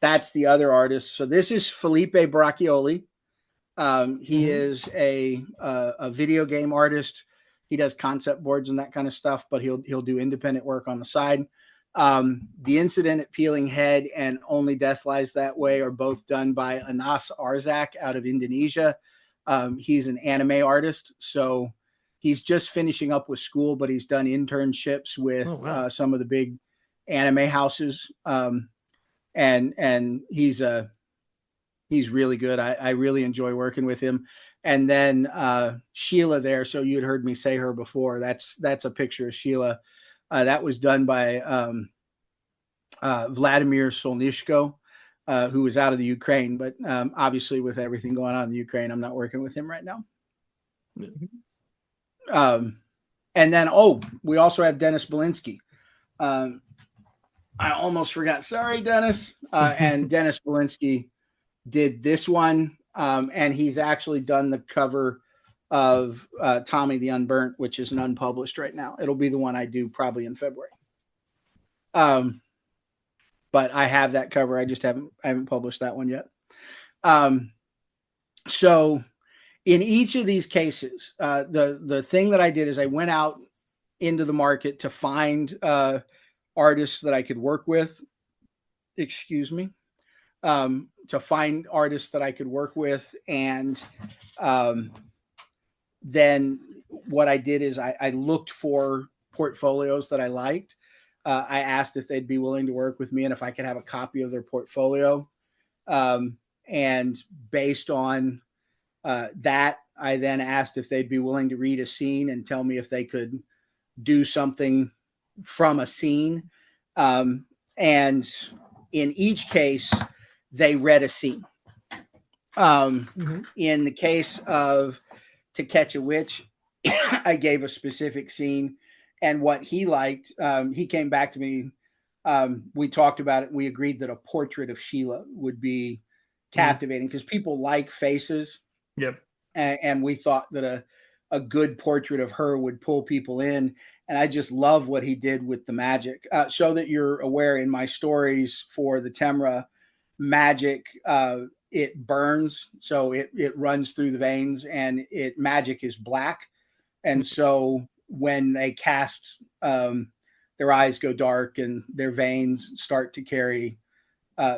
That's the other artist. So this is Felipe Braccioli. He is a video game artist. He does concept boards and that kind of stuff, but he'll do independent work on the side. The Incident at Peeling Head and Only Death Lies That Way are both done by Anas Arzak out of Indonesia. He's an anime artist, so he's just finishing up with school, but he's done internships with some of the big anime houses. And he's really good. I really enjoy working with him. And then Sheila there. So you'd heard me say her before. That's a picture of Sheila. That was done by Vladimir Solnishko, who was out of the Ukraine. But obviously with everything going on in the Ukraine, I'm not working with him right now. And then, we also have Dennis Belinsky. I almost forgot. Sorry, Dennis. And Dennis Belinsky did this one. And he's actually done the cover of Tommy the Unburnt, which is an unpublished right now. It'll be the one I do probably in February. But I have that cover. I just haven't published that one yet. So in each of these cases, the thing that I did is I went out into the market to find artists that I could work with. To find artists that I could work with. And then what I did is I looked for portfolios that I liked. I asked if they'd be willing to work with me and if I could have a copy of their portfolio. And based on that, I then asked if they'd be willing to read a scene and tell me if they could do something from a scene. And in each case, they read a scene. In the case of To Catch a Witch, I gave a specific scene and what he liked. He came back to me. We talked about it. We agreed that a portrait of Sheila would be captivating because people like faces. Yep. And we thought that a good portrait of her would pull people in. And I just love what he did with the magic. So that you're aware, in my stories for the Temra, magic, it burns. So it runs through the veins, and magic is black. And so when they cast, their eyes go dark and their veins start to carry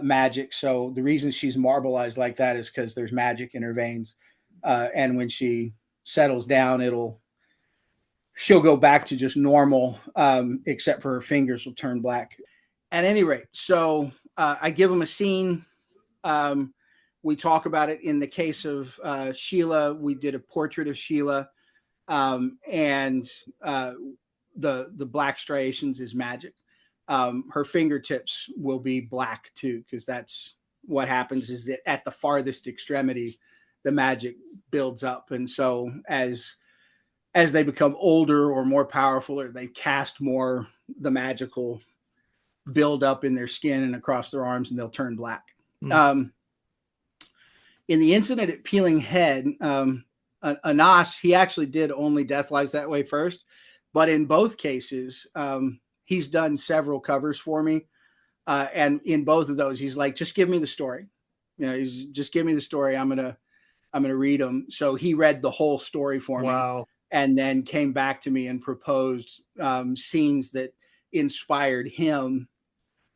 magic. So the reason she's marbleized like that is because there's magic in her veins. And when she settles down, she'll go back to just normal, except for her fingers will turn black. At any rate, so I give them a scene. We talk about it. In the case of Sheila, we did a portrait of Sheila, and the black striations is magic. Her fingertips will be black too, because that's what happens, is that at the farthest extremity, the magic builds up. And so as they become older or more powerful, or they cast more, the magical build up in their skin and across their arms, and they'll turn black. In the Incident at Peeling Head, Anas, he actually did Only Death Lies That Way first, but in both cases, he's done several covers for me. And in both of those, he's like, just give me the story. He's just give me the story. I'm going to read them. So he read the whole story for me, and then came back to me and proposed scenes that inspired him.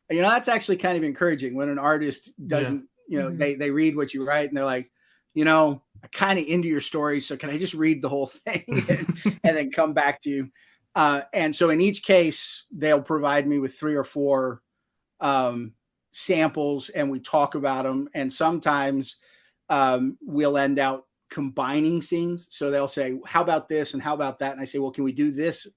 That's actually kind of encouraging when an artist doesn't, they read what you write and they're like, I'm kind of into your story, so can I just read the whole thing and then come back to you? And so in each case, they'll provide me with 3 or 4 samples, and we talk about them. And sometimes we'll end out combining scenes. So they'll say, how about this and how about that? And I say, well, can we do this?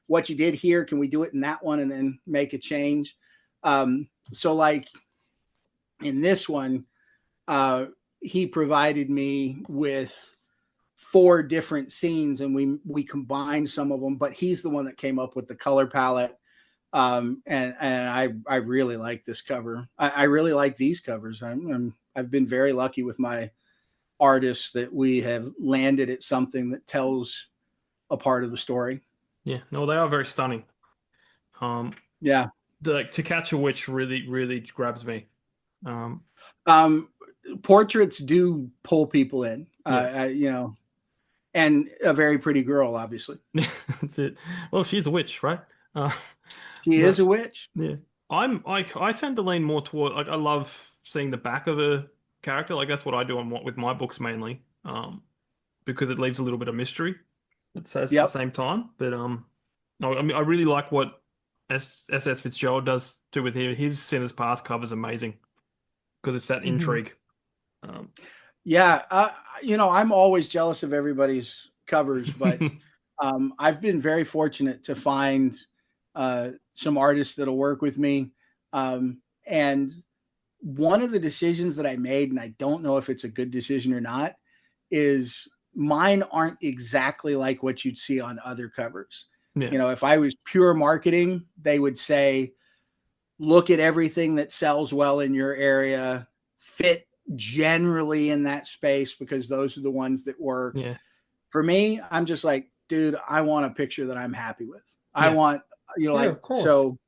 What you did here, can we do it in that one and then make a change? So like in this one, he provided me with 4 different scenes, and we combined some of them, but he's the one that came up with the color palette. And I really like this cover. I really like these covers. I've been very lucky with my artists that we have landed at something that tells a part of the story. Yeah, no, they are very stunning. Yeah. To Catch a Witch really, really grabs me. Portraits do pull people in, and a very pretty girl, obviously. That's it. Well, she's a witch, right? She is a witch. Yeah. I tend to lean more toward, like, I love seeing the back of a character. Like, that's what I do with my books mainly, because it leaves a little bit of mystery at the same time. But no, I mean, I really like what S.S. Fitzgerald does too with here. His Sinner's Past cover is amazing because it's that intrigue. I'm always jealous of everybody's covers, but I've been very fortunate to find some artists that'll work with me. And one of the decisions that I made, and I don't know if it's a good decision or not, is mine aren't exactly like what you'd see on other covers. Yeah. If I was pure marketing, they would say, look at everything that sells well in your area, fit generally in that space because those are the ones that work. Yeah. For me, I'm just like, dude, I want a picture that I'm happy with. Yeah. I want, so,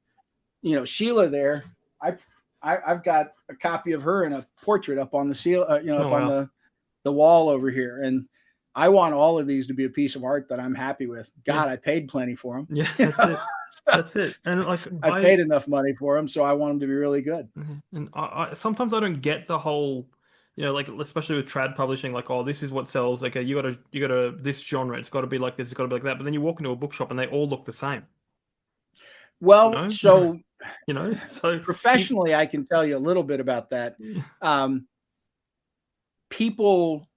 Sheila there, I've got a copy of her and a portrait up on the seal, on the wall over here. And I want all of these to be a piece of art that I'm happy with. God, I paid plenty for them. Yeah, that's it. That's it. And like, I paid enough money for them, so I want them to be really good. And I sometimes I don't get the whole, like, especially with trad publishing, like, oh, this is what sells. Okay, you gotta this genre. It's got to be like this. It's got to be like that. But then you walk into a bookshop and they all look the same. Well, so so professionally, I can tell you a little bit about that. People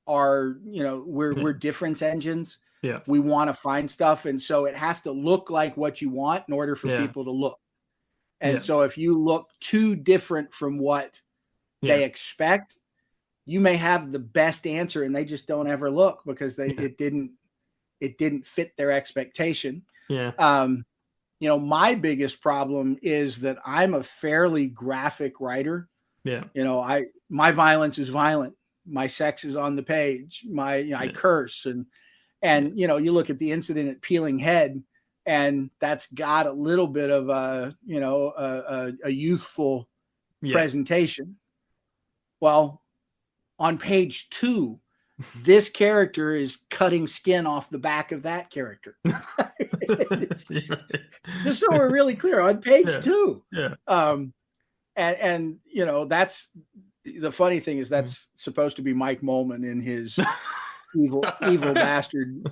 are, we're difference engines. Yeah. We want to find stuff. And so it has to look like what you want in order for people to look. And so if you look too different from what they expect, you may have the best answer and they just don't ever look because it didn't fit their expectation. Yeah. My biggest problem is that I'm a fairly graphic writer. Yeah. My violence is violent. My sex is on the page. I curse and you look at the incident at Peeling Head, and that's got a little bit of a youthful presentation. Well, on page 2, this character is cutting skin off the back of that character. Just so we're really clear, on page 2. Yeah. And that's the funny thing is that's supposed to be Mike Molman in his evil bastard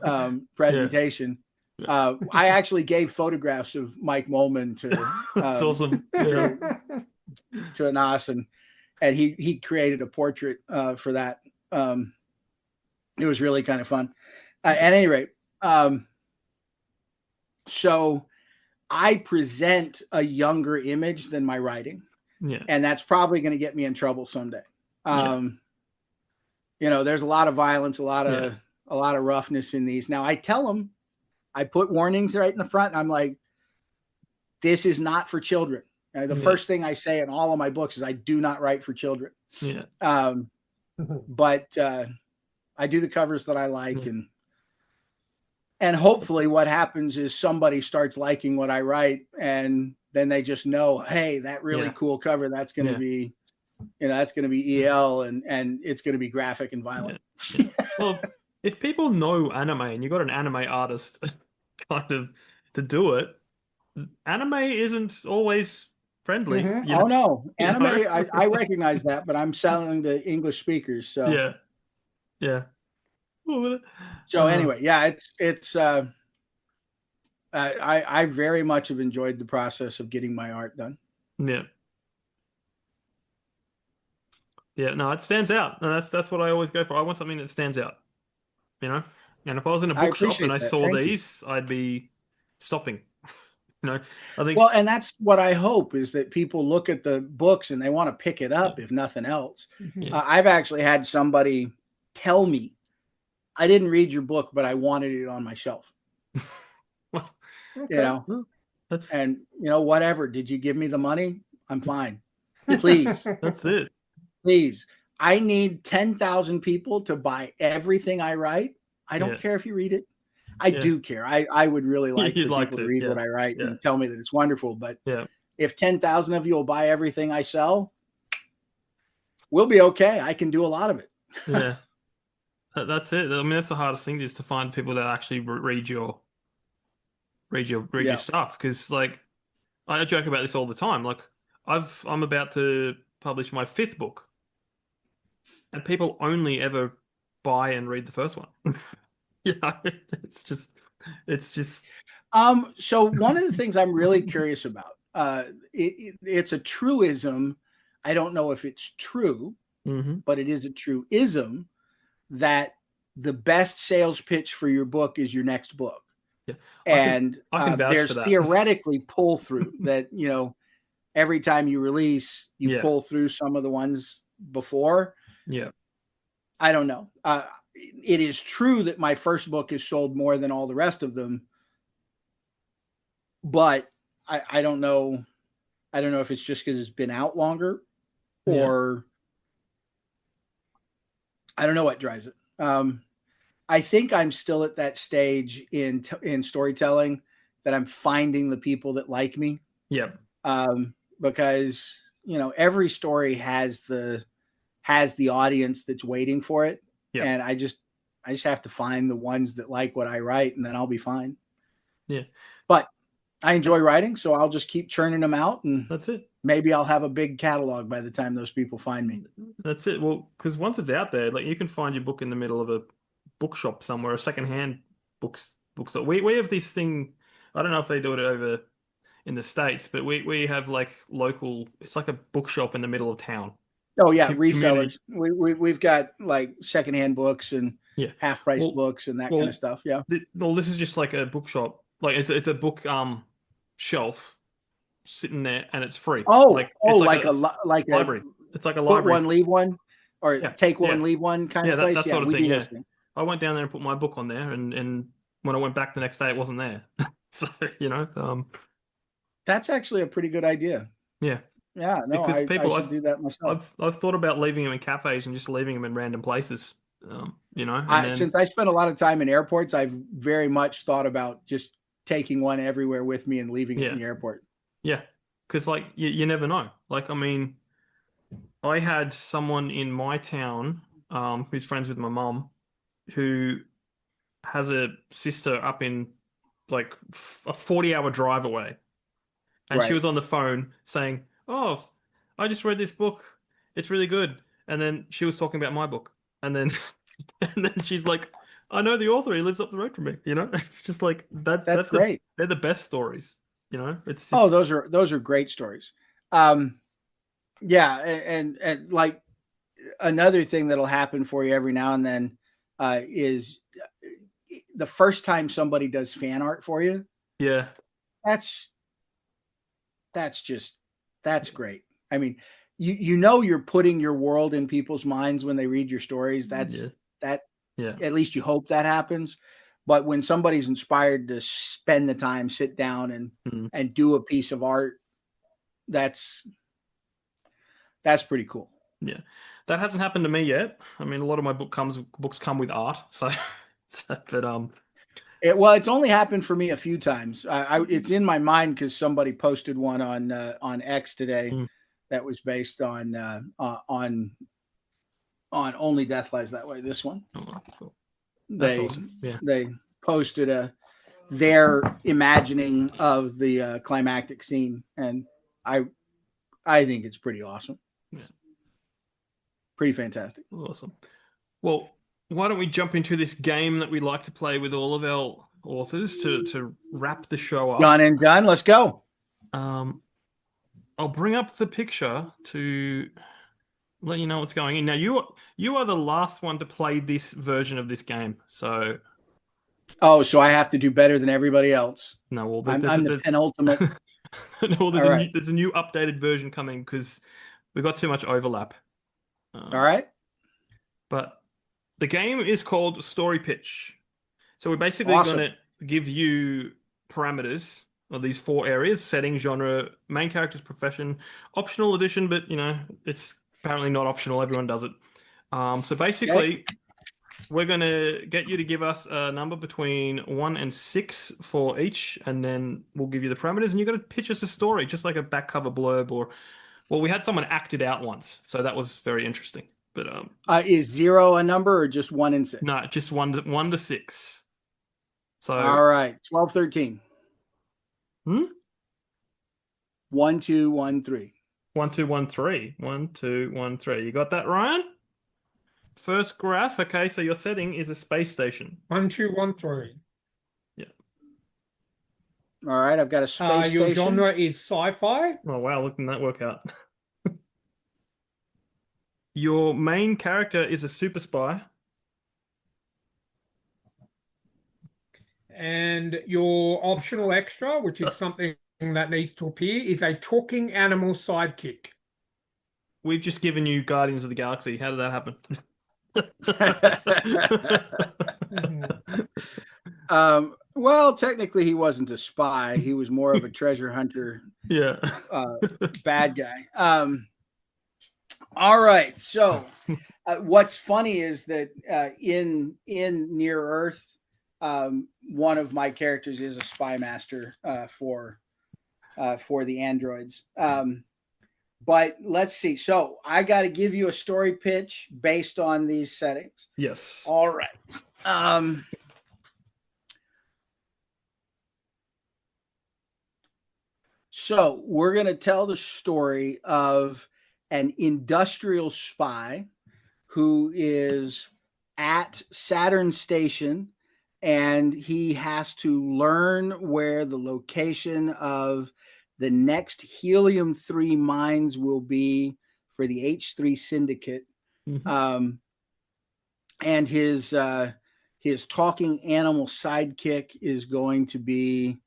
presentation. I actually gave photographs of Mike Molman to that's awesome. to Anas, and he created a portrait for that. It was really kind of fun. At any rate, so I present a younger image than my writing. Yeah. And that's probably going to get me in trouble someday. There's a lot of violence, a lot of roughness in these. Now I tell them, I put warnings right in the front. And I'm like, this is not for children. The first thing I say in all of my books is I do not write for children. Yeah. But I do the covers that I like, and hopefully what happens is somebody starts liking what I write, and then they just know, hey, that really cool cover, that's going to be, that's going to be EL, and it's going to be graphic and violent. Yeah. Well, if people know anime and you got an anime artist kind of to do it, anime isn't always friendly. Mm-hmm. Oh no, anime. know? I recognize that, but I'm selling to English speakers. So yeah. So anyway, yeah, it's. I very much have enjoyed the process of getting my art done. Yeah. Yeah, no, it stands out. And that's what I always go for. I want something that stands out, you know? And if I was in a I bookshop and appreciate I that. saw Thank you. these, I'd be stopping. You know, I think Well, and that's what I hope is that people look at the books and they want to pick it up, if nothing else. yeah. I've actually had somebody tell me, I didn't read your book, but I wanted it on my shelf. Well, You know, well, that's and whatever. Did you give me the money? I'm fine. Please, that's it. please. I need 10,000 people to buy everything I write. I don't Yeah. care if you read it. I do care. I would really like You'd for like people to to, read yeah. what I write Yeah. and tell me that it's wonderful. But Yeah. if 10,000 of you will buy everything I sell, we'll be okay. I can do a lot of it. Yeah. That's it. I mean, that's the hardest thing, is to find people that actually read your stuff. Because like, I joke about this all the time. Like, I'm about to publish my 5th book, and people only ever buy and read the first one. Yeah, it's just So one of the things I'm really curious about, it's a truism. I don't know if it's true, but it is a truism that the best sales pitch for your book is your next book. Yeah. And I can vouch there's for that. theoretically pull through that, every time you release, you pull through some of the ones before. Yeah. I don't know. It is true that my first book is sold more than all the rest of them, but I don't know. I don't know if it's just because it's been out longer, or I don't know what drives it. I think I'm still at that stage in storytelling that I'm finding the people that like me. Yeah. Because every story has the audience that's waiting for it, and I just have to find the ones that like what I write, and then I'll be fine. Yeah. But I enjoy writing, so I'll just keep churning them out, and that's it. Maybe I'll have a big catalog by the time those people find me. That's it. Well, because once it's out there, like, you can find your book in the middle of a bookshop somewhere, a secondhand bookstore. We have this thing. I don't know if they do it over in the States, but we have like local. It's like a bookshop in the middle of town. Oh yeah, resellers. We've got like secondhand books and half price books and that kind of stuff. Yeah. Well, this is just like a bookshop. Like, it's a book shelf sitting there, and it's free. It's like a library. It's like a library. Put one, leave one, or take one, leave one kind of place. That sort of thing. Yeah. I went down there and put my book on there, and when I went back the next day, it wasn't there. So that's actually a pretty good idea. Yeah. Yeah. No, because I should do that myself. I've thought about leaving them in cafes and just leaving them in random places. Since I spend a lot of time in airports, I've very much thought about just taking one everywhere with me and leaving it in the airport. Yeah, because like you never know. Like, I mean, I had someone in my town who's friends with my mom, who has a sister up in like a 40-hour drive away, and she was on the phone saying, "Oh, I just read this book. It's really good." And then she was talking about my book, and then she's like, "I know the author. He lives up the road from me." It's just like that's great. They're the best stories. It's just... those are great stories. And like another thing that'll happen for you every now and then is the first time somebody does fan art for you. Yeah, that's great. I mean, you're putting your world in people's minds when they read your stories. At least you hope that happens. But when somebody's inspired to spend the time, sit down and do a piece of art, that's pretty cool. Yeah, that hasn't happened to me yet. I mean, a lot of my books come with art, but it's only happened for me a few times. It's in my mind because somebody posted one on X today that was based on Only Death Lies That Way. This one. Oh, cool. That's awesome. Yeah. They posted their imagining of the climactic scene, and I I think it's pretty awesome. Yeah. Pretty fantastic. Awesome. Well, why don't we jump into this game that we like to play with all of our authors to wrap the show up? Done and done. Let's go. I'll bring up the picture to let you know what's going on. Now, you are the last one to play this version of this game, so... Oh, so I have to do better than everybody else. No, well, I'm the penultimate. No, there's a new updated version coming because we've got too much overlap. All right. But the game is called Story Pitch. So we're basically Awesome. going to give you parameters of these 4 areas: setting, genre, main character's profession, optional edition, but it's apparently not optional. Everyone does it. So basically, we're going to get you to give us a number between 1 and 6 for each, and then we'll give you the parameters, and you're going to pitch us a story, just like a back cover blurb, or, well, we had someone act it out once, so that was very interesting. But is 0 a number or just 1 and 6? No, just 1 to 6. So all right, 12, 13. 1, 2, 1, 3. 1, 2, 1, 3. 1, 2, 1, 3. You got that, Ryan? First graph. Okay, so your setting is a space station. 1, 2, 1, 3. Yeah. All right, I've got a space your station. genre is sci-fi. Oh wow, look at that work out. Your main character is a super spy. And your optional extra, which is something that needs to appear, is a talking animal sidekick. We've just given you Guardians of the Galaxy. How did that happen? Well, technically he wasn't a spy. He was more of a treasure hunter. Yeah. Bad guy. All right. So what's funny is that in Near Earth, one of my characters is a spy master for the androids. But let's see. So I got to give you a story pitch based on these settings. Yes. All right. So we're going to tell the story of an industrial spy who is at Saturn Station, and he has to learn where the location of the next helium-3 mines will be for the H3 syndicate. Mm-hmm. And his talking animal sidekick is going to be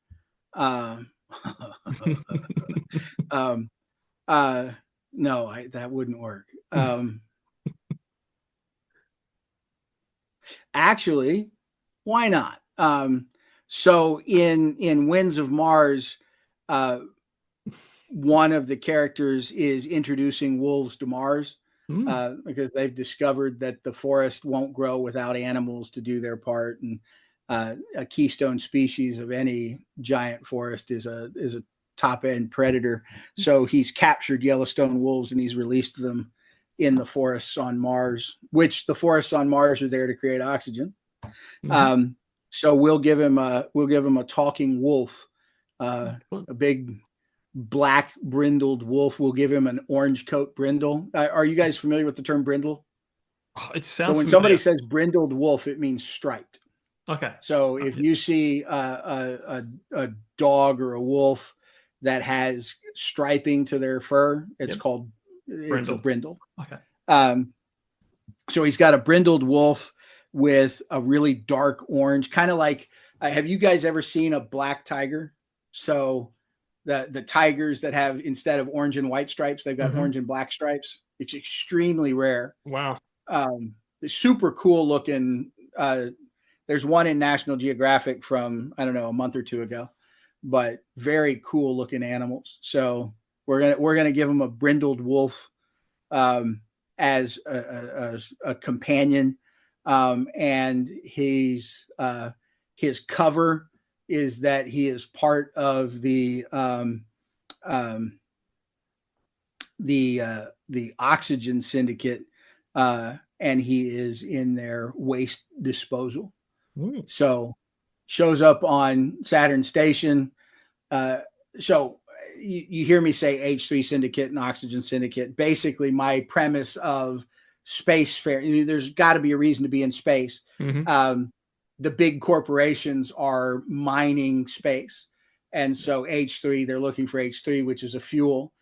no, that wouldn't work. Actually, why not? So in Winds of Mars, one of the characters is introducing wolves to Mars because they've discovered that the forest won't grow without animals to do their part, and a keystone species of any giant forest is a top end predator. So he's captured Yellowstone wolves and he's released them in the forests on Mars, which the forests on Mars are there to create oxygen. Mm-hmm. So we'll give him a talking wolf, a big black brindled wolf. We'll give him an orange coat brindle. Are you guys familiar with the term brindle? It sounds. So when somebody says brindled wolf, it means striped. Okay. So if you see a dog or a wolf that has striping to their fur, it's called a brindle. Okay. So he's got a brindled wolf with a really dark orange, kind of like, have you guys ever seen a black tiger? So the tigers that have, instead of orange and white stripes, they've got orange and black stripes. It's extremely rare. Wow. Super cool looking. There's one in National Geographic from, I don't know, a month or two ago, but very cool looking animals. So we're gonna give him a brindled wolf as a companion, and his cover is that he is part of the oxygen syndicate, and he is in their waste disposal. So shows up on Saturn Station. So you hear me say H3 syndicate and oxygen syndicate. Basically, my premise of space fair, there's got to be a reason to be in space. Mm-hmm. The big corporations are mining space. And so H3, they're looking for H3, which is a fuel.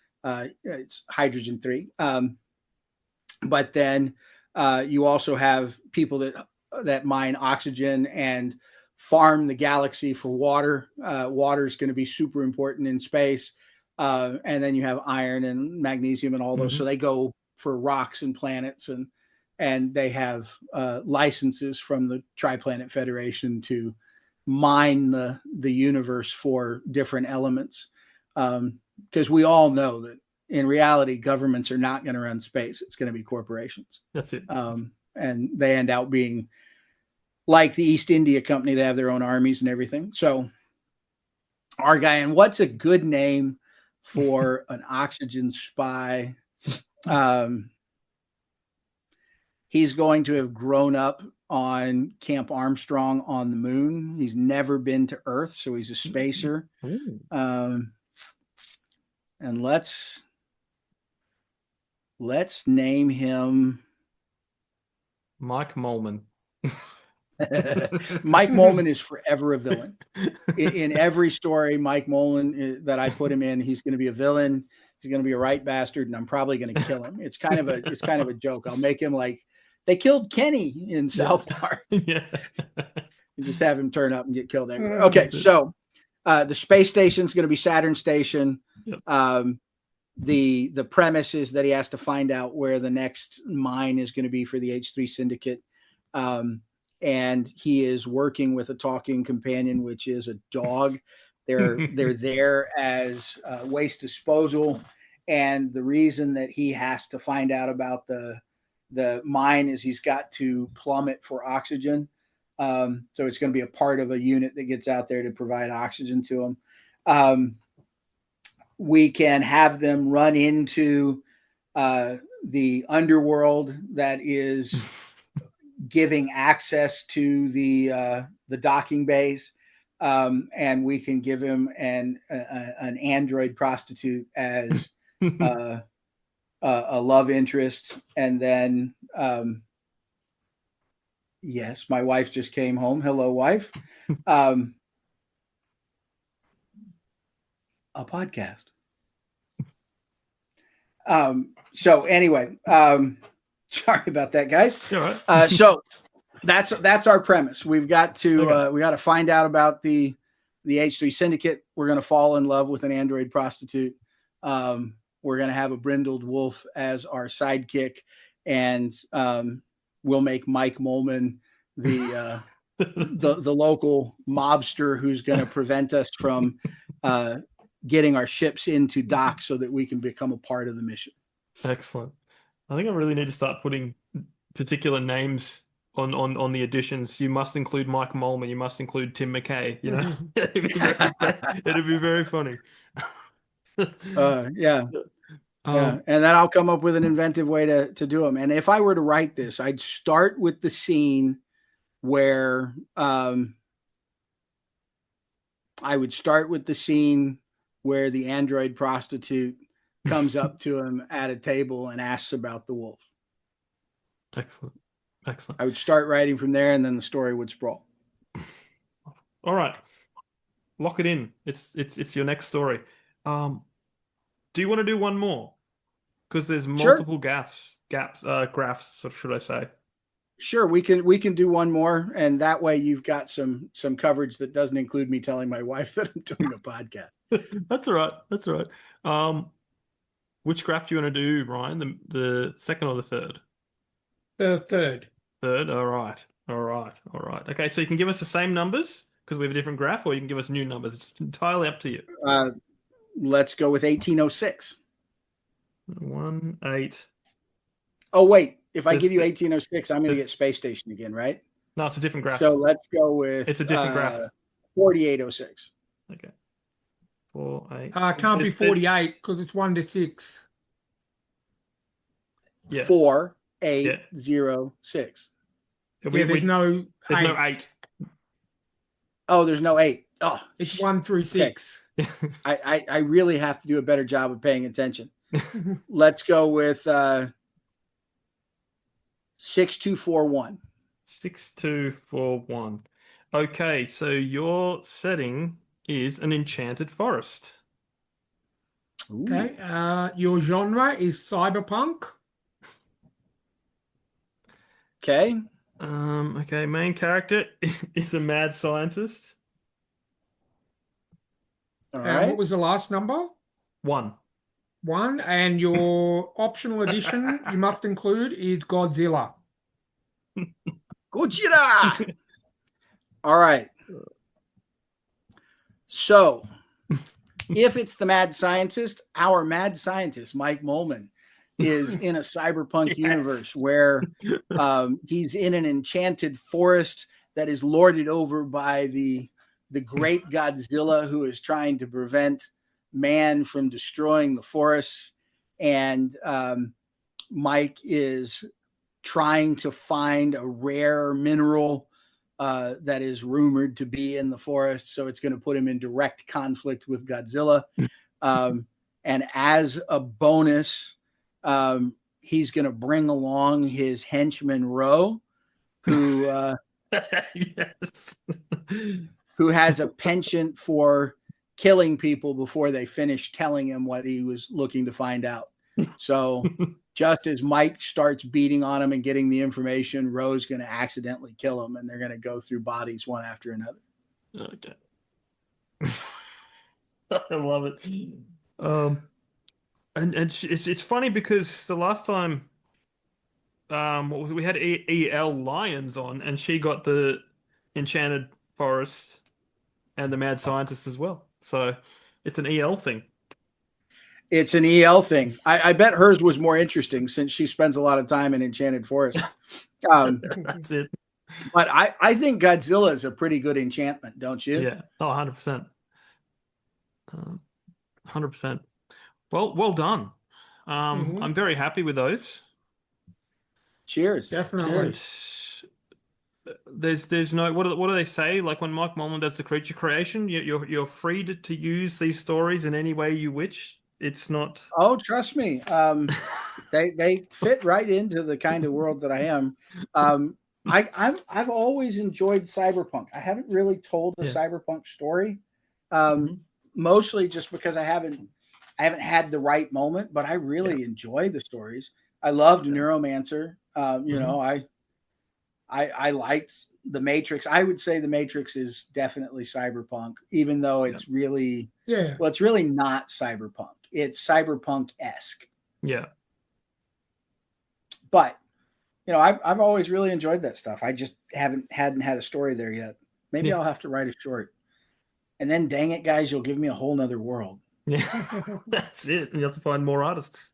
It's hydrogen 3. But then you also have people that mine oxygen and farm the galaxy for water. Water is going to be super important in space. And then you have iron and magnesium and all those. Mm-hmm. So they go for rocks and planets, and they have licenses from the Tri-Planet Federation to mine the universe for different elements. Because we all know that in reality, governments are not going to run space. It's going to be corporations. That's it. And they end up being like the East India Company. They have their own armies and everything. So our guy, and what's a good name for an oxygen spy? He's going to have grown up on Camp Armstrong on the moon. He's never been to Earth, so he's a spacer. And let's name him Mike Molman. Mike Molman is forever a villain. In every story, Mike Molman that I put him in, he's going to be a villain. He's going to be a right bastard, and I'm probably going to kill him. It's kind of a joke. I'll make him like they killed Kenny in South Park. Yeah. You just have him turn up and get killed everywhere. Okay, so the space station is going to be Saturn Station. Yep. The premise is that he has to find out where the next mine is going to be for the H3 syndicate. And he is working with a talking companion, which is a dog. They're there as waste disposal. And the reason that he has to find out about the mine is he's got to plummet for oxygen. So it's going to be a part of a unit that gets out there to provide oxygen to him. We can have them run into the underworld that is giving access to the docking bays, and we can give him an android prostitute as a love interest. And then yes, my wife just came home. Hello, wife. A podcast. So anyway, sorry about that, guys. All right. So that's our premise. We've got to find out about the H3 syndicate. We're going to fall in love with an android prostitute. We're going to have a brindled wolf as our sidekick, and we'll make Mike Molman the local mobster who's going to prevent us from getting our ships into dock so that we can become a part of the mission. Excellent. I think I really need to start putting particular names on the editions. You must include Mike Molman. You must include Tim McKay. You know, it'd be very funny. Yeah. And then I'll come up with an inventive way to do them. And if I were to write this, I'd start with the scene where the android prostitute comes up to him at a table and asks about the wolf. Excellent. I would start writing from there, and then the story would sprawl. All right. Lock it in. It's your next story. Do you want to do one more? Because there's multiple graphs, so should I say? Sure, we can do one more, and that way you've got some coverage that doesn't include me telling my wife that I'm doing a podcast. That's all right. Which graph do you want to do, Ryan? The second or the third? The third. Third. All right. Okay, so you can give us the same numbers because we have a different graph, or you can give us new numbers. It's entirely up to you. Let's go with 1806. 18. Oh wait. If I give you 1806, I'm going to get Space Station again, right? No, it's a different graph. So let's go with... It's a different graph. 4806. Okay. 48. Can't be 48 because it's 1 to 6. Yeah. 4806. There's no 8. There's no 8. Oh, there's no 8. Oh, it's 1 through 6. Okay. I really have to do a better job of paying attention. Let's go with 6241. 6241. Okay, so your setting is an enchanted forest. Ooh. Okay. Your genre is cyberpunk. Okay. Okay, main character is a mad scientist. All And right. what was the last number? 1. 1. And your optional addition you must include is Godzilla. Gojira. All right. So, if it's the mad scientist, our mad scientist, Mike Molman, is in a cyberpunk universe where he's in an enchanted forest that is lorded over by the great Godzilla, who is trying to prevent man from destroying the forest. And Mike is trying to find a rare mineral that is rumored to be in the forest. So it's going to put him in direct conflict with Godzilla. And as a bonus, he's going to bring along his henchman Ro, who Yes. who has a penchant for killing people before they finish telling him what he was looking to find out. So just as Mike starts beating on him and getting the information, Ro's going to accidentally kill him, and they're going to go through bodies one after another. Okay. I love it. And it's funny because the last time, what was it? We had EL Lions on, and she got the Enchanted Forest and the Mad Scientist as well. So it's an EL thing. It's an EL thing. I bet hers was more interesting since she spends a lot of time in Enchanted Forest. That's it. But I think Godzilla is a pretty good enchantment, don't you? Yeah. Oh, 100%. 100%. Well done. I'm very happy with those. Cheers. Definitely. Cheers. There's no what do they say? Like when Mike Mullen does the creature creation, you're free to use these stories in any way you wish. It's not. Oh, trust me. They fit right into the kind of world that I am. I've always enjoyed cyberpunk. I haven't really told a cyberpunk story, mostly just because I haven't had the right moment. But I really enjoy the stories. I loved Neuromancer. You know, I liked The Matrix. I would say The Matrix is definitely cyberpunk, even though it's really it's really not cyberpunk. It's cyberpunk-esque. Yeah. But you know, I've always really enjoyed that stuff. I just hadn't had a story there yet. Maybe I'll have to write a short. And then dang it, guys, you'll give me a whole nother world. Yeah. That's it. You have to find more artists.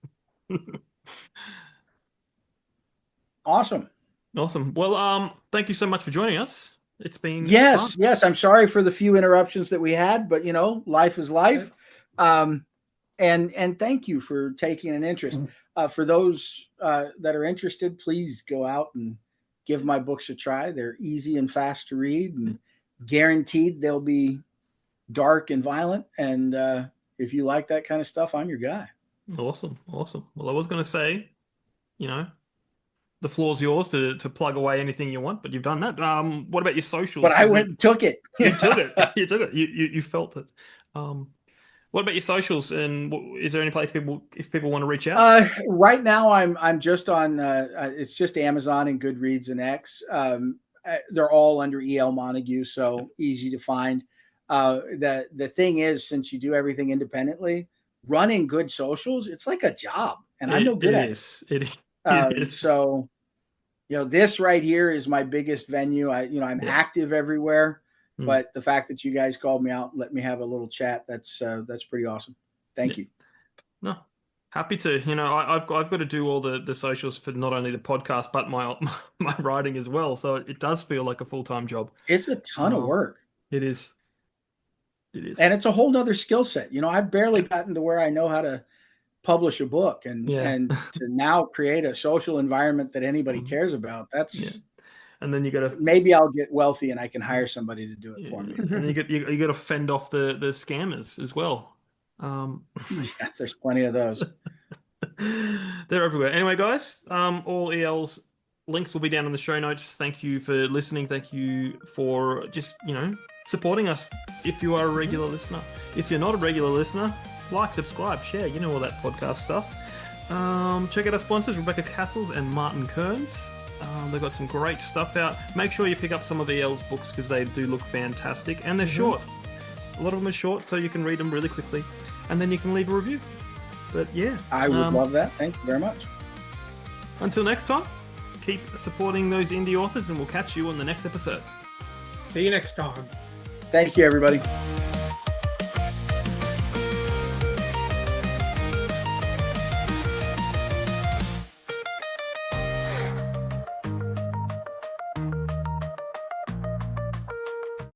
Awesome. Well, thank you so much for joining us. It's been yes. fun. I'm sorry for the few interruptions that we had, but you know, life is life. And thank you for taking an interest. For those that are interested, please go out and give my books a try. They're easy and fast to read, and guaranteed they'll be dark and violent. And if you like that kind of stuff, I'm your guy. Awesome. Well, I was going to say, you know, the floor's yours to plug away anything you want, but you've done that. What about your socials? But I went and took it. You took it. You took it. You felt it. What about your socials? And is there any place if people want to reach out? Right now, I'm just on. It's just Amazon and Goodreads and X. They're all under EL Montague, so easy to find. The thing is, since you do everything independently, running good socials, it's like a job, and I'm no good at it. It is. So, you know, this right here is my biggest venue. I'm active everywhere. But the fact that you guys called me out and let me have a little chat, that's pretty awesome. Thank you. No, happy to. You know, I've got to do all the socials for not only the podcast but my writing as well. So it does feel like a full-time job. It's a ton of work. It is. And it's a whole nother skill set. You know, I've barely gotten to where I know how to publish a book and to now create a social environment that anybody cares about. And And then you got to maybe I'll get wealthy and I can hire somebody to do it for me. And then you got to fend off the scammers as well. Yeah, there's plenty of those. They're everywhere. Anyway, guys, all EL's links will be down in the show notes. Thank you for listening. Thank you for just, supporting us if you are a regular listener. If you're not a regular listener, like, subscribe, share, all that podcast stuff. Check out our sponsors, Rebecca Castles and Martin Kearns. They've got some great stuff out. Make sure you pick up some of EL's books because they do look fantastic. And they're short. A lot of them are short, so you can read them really quickly. And then you can leave a review. But yeah. I would love that. Thank you very much. Until next time, keep supporting those indie authors and we'll catch you on the next episode. See you next time. Thank you, everybody.